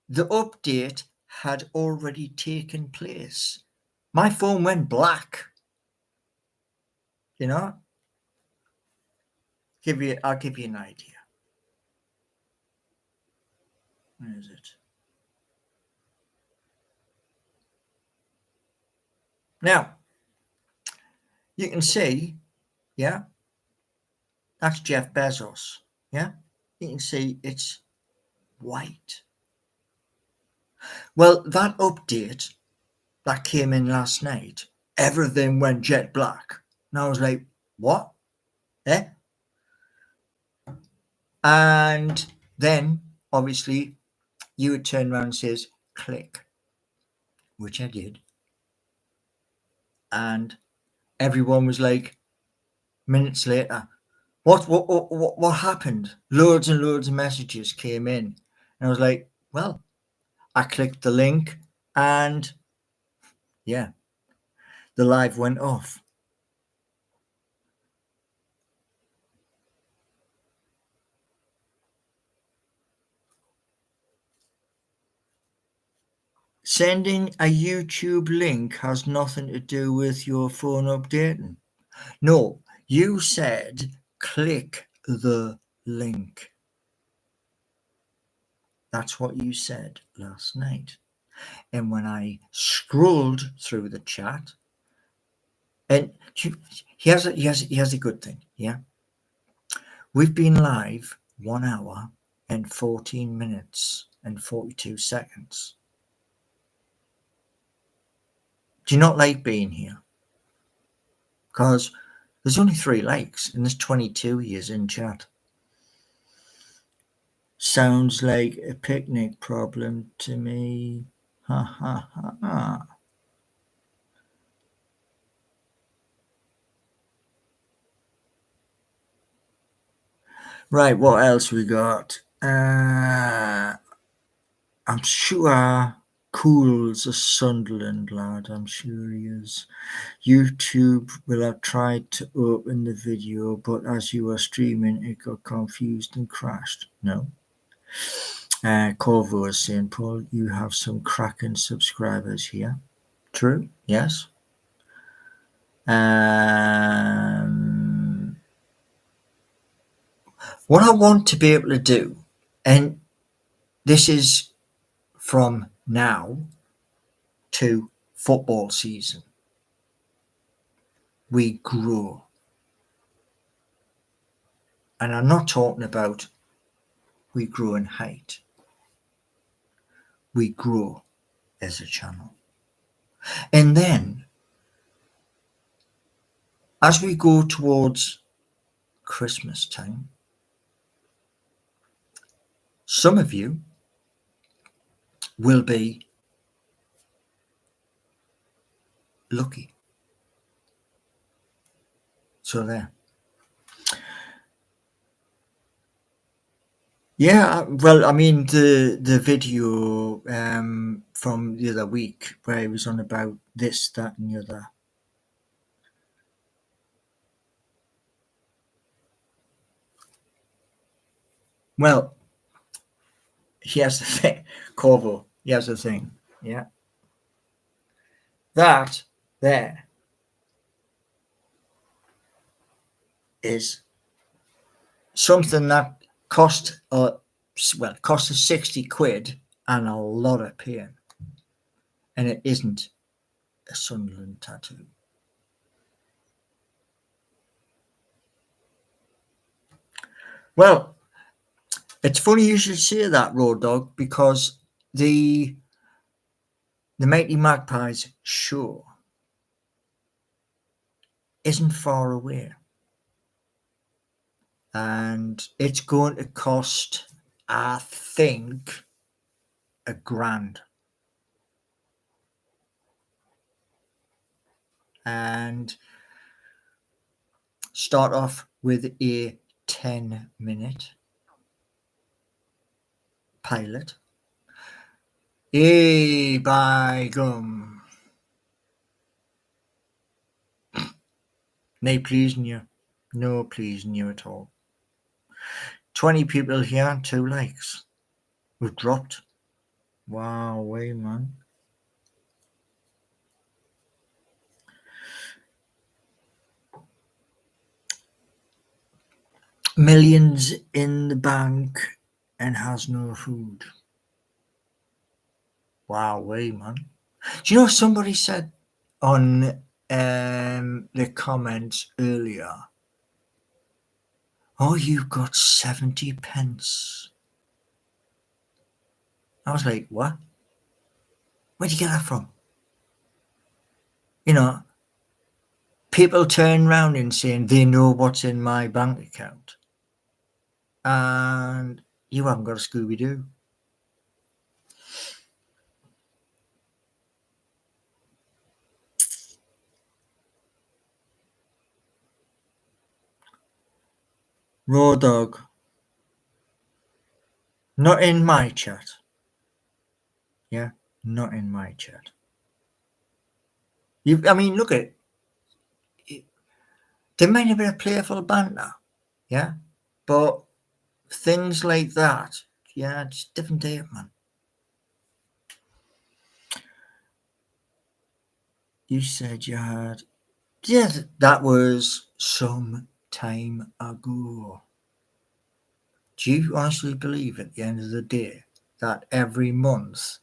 the update had already taken place. My phone went black. You know? I'll give you an idea. Where is it? Now, you can see, yeah, that's Jeff Bezos. Yeah, you can see it's white. Well, that update that came in last night, everything went jet black. And I was like, what? Eh? And then, obviously, you would turn around and says, click, which I did. And everyone was like, minutes later, what happened? Loads and loads of messages came in. And I was like, well, I clicked the link and yeah, the live went off. Sending a YouTube link has nothing to do with your phone updating. No, you said click the link. That's what you said last night. And when I scrolled through the chat, and here's a good thing, yeah? We've been live 1 hour and 14 minutes and 42 seconds. Do you not like being here? Because there's only 3 likes and there's 22 years in chat. Sounds like a picnic problem to me. Ha ha ha ha. Right, what else we got? I'm sure Cool's a Sunderland lad. I'm sure he is. YouTube will have tried to open the video, but as you were streaming, it got confused and crashed. No. Corvo is saying, Paul, you have some cracking subscribers here. True, yes. What I want to be able to do, and this is from now to football season, we grow. And I'm not talking about we grow in height. We grow as a channel. And then, as we go towards Christmas time, some of you will be lucky. So there. Yeah, well, I mean, the video from the other week where it was on about this, that, and the other. Well, here's the thing, Corvo, here's the thing, yeah. That there is something that cost us 60 quid and a lot of pain. And it isn't a Sunderland tattoo. Well, it's funny you should say that, Road Dog, because the Mighty Magpies show isn't far away. And it's going to cost, I think, £1,000. And start off with a 10-minute pilot. Hey, by gum. No pleasing you. No pleasing you at all. 20 people here, 2 likes. We've dropped. Wow, way, man. Millions in the bank and has no food. Wow, way, man. Do you know somebody said on the comments earlier, oh, you've got 70 pence. I was like, what? Where'd you get that from? You know, people turn around and saying they know what's in my bank account. And you haven't got a Scooby-Doo. Raw Dog. Not in my chat. Yeah, not in my chat. I mean, look at it. There might have been a playful banter, yeah? But things like that, yeah, it's different day, man. You said you had... Yeah, that was some time ago. Do you honestly believe at the end of the day that every month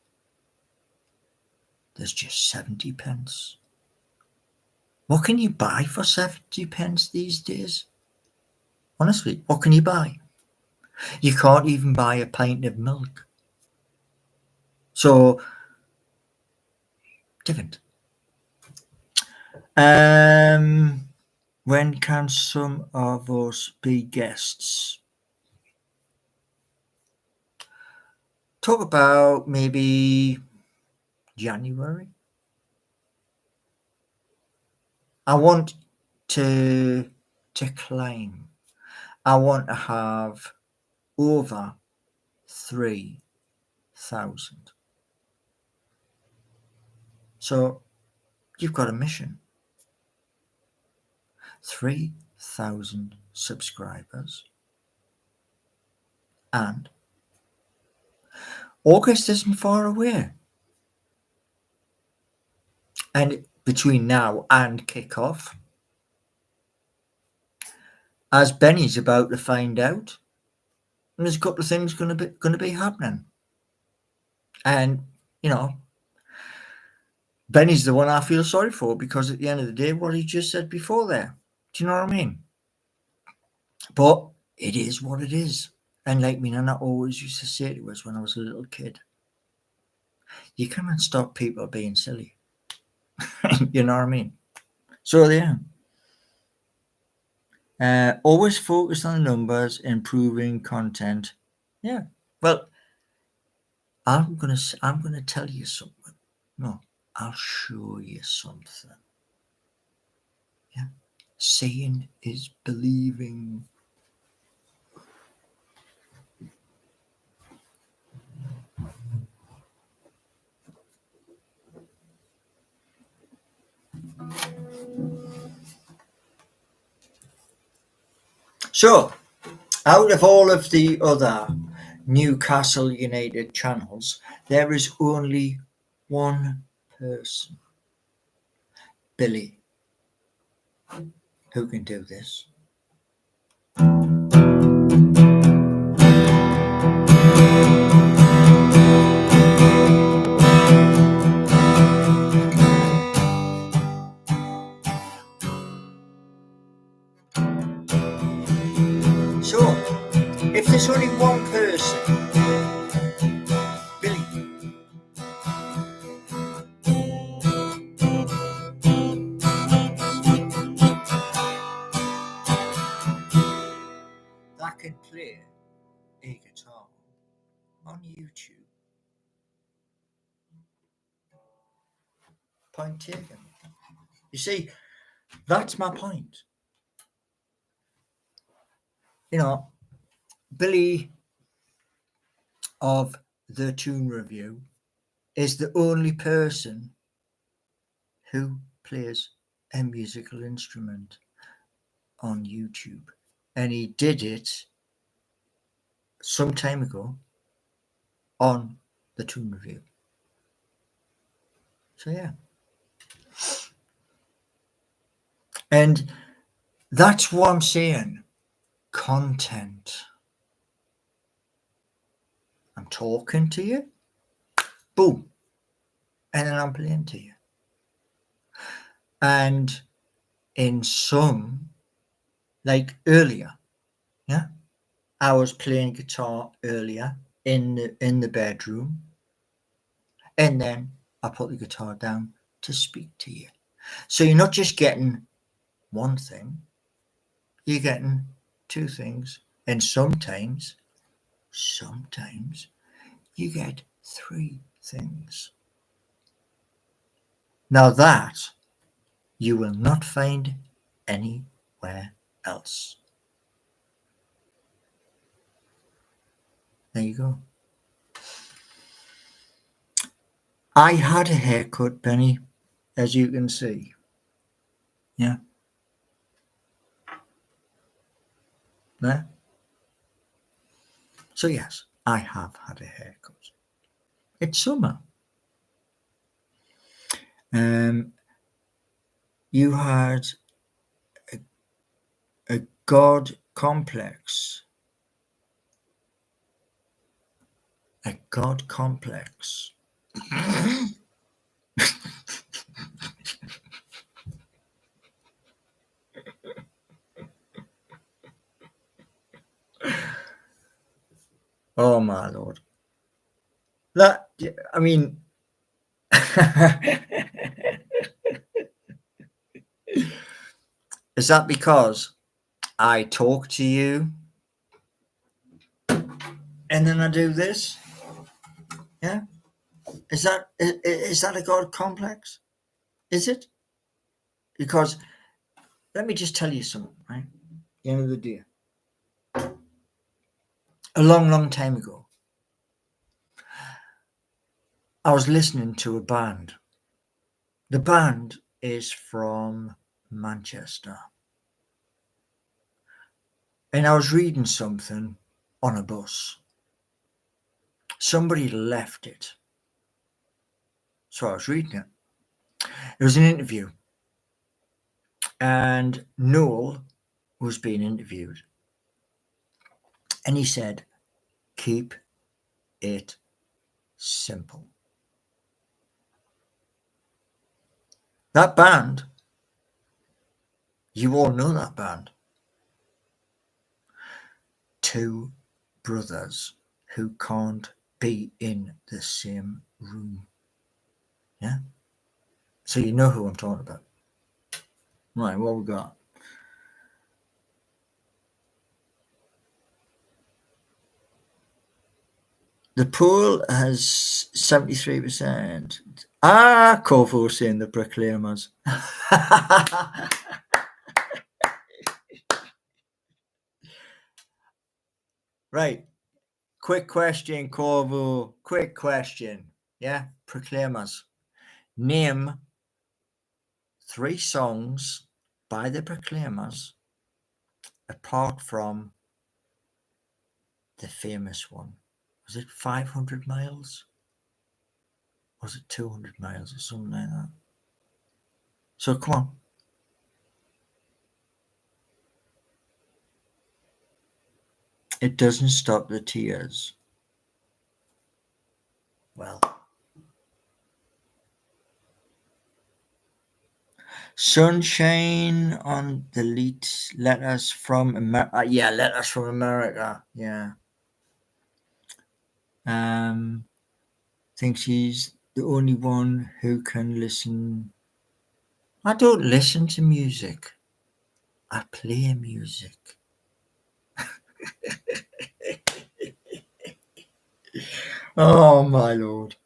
there's just 70 pence? What can you buy for 70 pence these days? Honestly, what can you buy? You can't even buy a pint of milk. So, different. When can some of us be guests? Talk about maybe January. I want to climb. I want to have over 3,000. So you've got a mission. 3,000 subscribers. And August isn't far away. And between now and kickoff, as Benny's about to find out, there's a couple of things going to be happening. And, you know, Benny's the one I feel sorry for, because at the end of the day, what he just said before there, do you know what I mean? But it is what it is. And like me, Nana always used to say to us when I was a little kid, you can't stop people being silly. You know what I mean? So yeah. Always focus on the numbers, improving content. Yeah. Well, I'm gonna tell you something. No, I'll show you something. Yeah. Seeing is believing. So, out of all of the other Newcastle United channels, there is only one person, Billy, who can do this. So, if there's only one person, Billy, that can play a guitar on YouTube, point taken. You see, that's my point. You know, Billy of the Tune Review is the only person who plays a musical instrument on YouTube. And he did it some time ago on the Tune Review. So yeah. And that's what I'm saying. Content. I'm talking to you. Boom. And then I'm playing to you. And in some, like earlier, yeah, I was playing guitar earlier in the bedroom, and then I put the guitar down to speak to you. So you're not just getting one thing, you're getting two things, and sometimes you get three things. Now that you will not find anywhere else. There you go. I had a haircut, Benny, as you can see. Yeah. There. So yes, I have had a haircut. It's summer. You had a God complex. A God complex. Oh my Lord. That, I mean, is that because I talk to you and then I do this? Yeah. Is that a God complex? Is it? Because let me just tell you something, right? At the end of the day, a long time ago, I was listening to a band. The band is from Manchester. And I was reading something on a bus. Somebody left it. So I was reading it. It was an interview. And Noel was being interviewed. And he said, keep it simple. That band, you all know that band. Two brothers who can't be in the same room. Yeah? So you know who I'm talking about. Right, what we got? The poll has 73%. Corvo saying the Proclaimers. Right. Quick question, Corvo. Quick question. Yeah, Proclaimers. Name 3 songs by the Proclaimers apart from the famous one. Was it 500 miles? Was it 200 miles or something like that? So come on. It doesn't stop the tears. Well, Sunshine on the Letters from America. Yeah, Letters from America. Yeah. Think she's the only one who can listen. I don't listen to music. I play music. Oh my lord.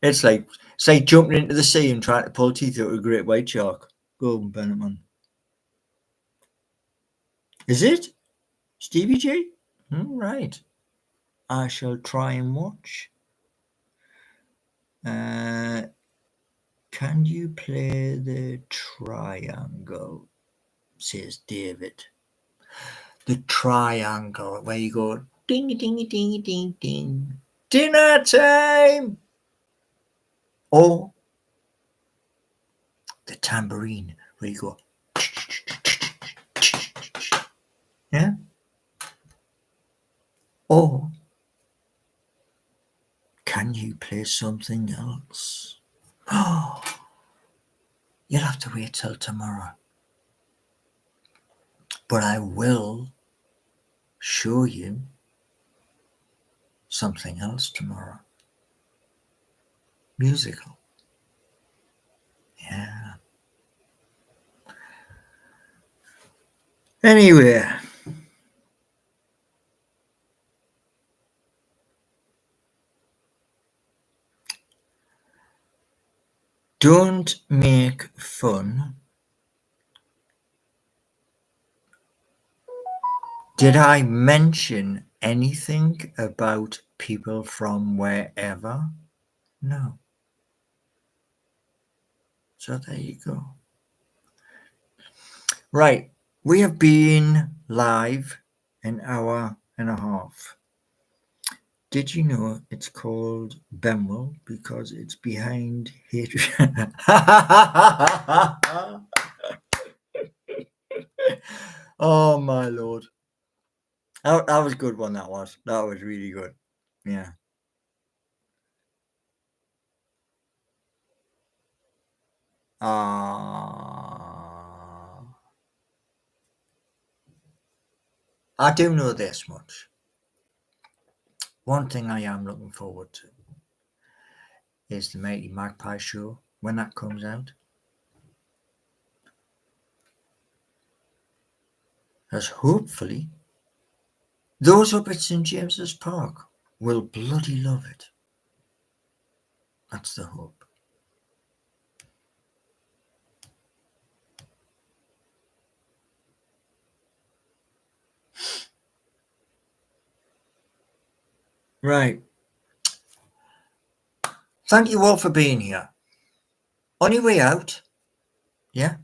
It's like, say, jumping into the sea and trying to pull teeth out of a great white shark. Gordon Bennett, man. Is it? Stevie J? Right. I shall try and watch. Can you play the triangle? Says David. The triangle, where you go ding ding ding ding ding. Dinner time! Or the tambourine, where you go. Yeah? Or can you play something else? Oh, you'll have to wait till tomorrow. But I will show you something else tomorrow. Musical. Yeah. Anyway. Don't make fun. Did I mention anything about people from wherever? No. So there you go. Right. We have been live an hour and a half. Did you know it's called Benwell because it's behind Hatred? Oh my lord. That was a good one, that was. That was really good. Yeah. I do know this much. One thing I am looking forward to is the Mighty Magpie show when that comes out. As hopefully those up at St. James's Park will bloody love it. That's the hope. Right. Thank you all for being here. On your way out, yeah,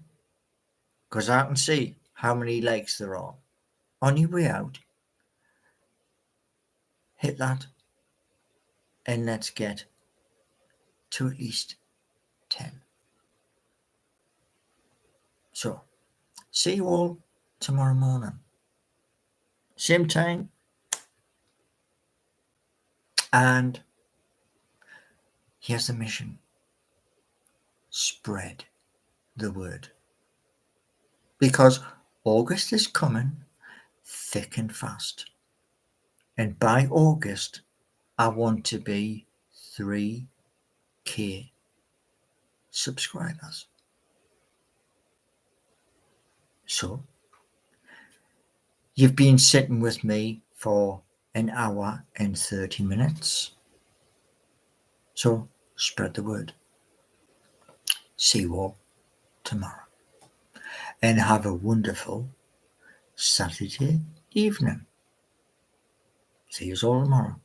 because I can see how many likes there are. On your way out, hit that and let's get to at least 10. So, see you all tomorrow morning. Same time. And here's the mission. Spread the word. Because August is coming thick and fast. And by August, I want to be 3K subscribers. So, you've been sitting with me for an hour and 30 minutes. So, spread the word. See you all tomorrow. And have a wonderful Saturday evening. See you all tomorrow.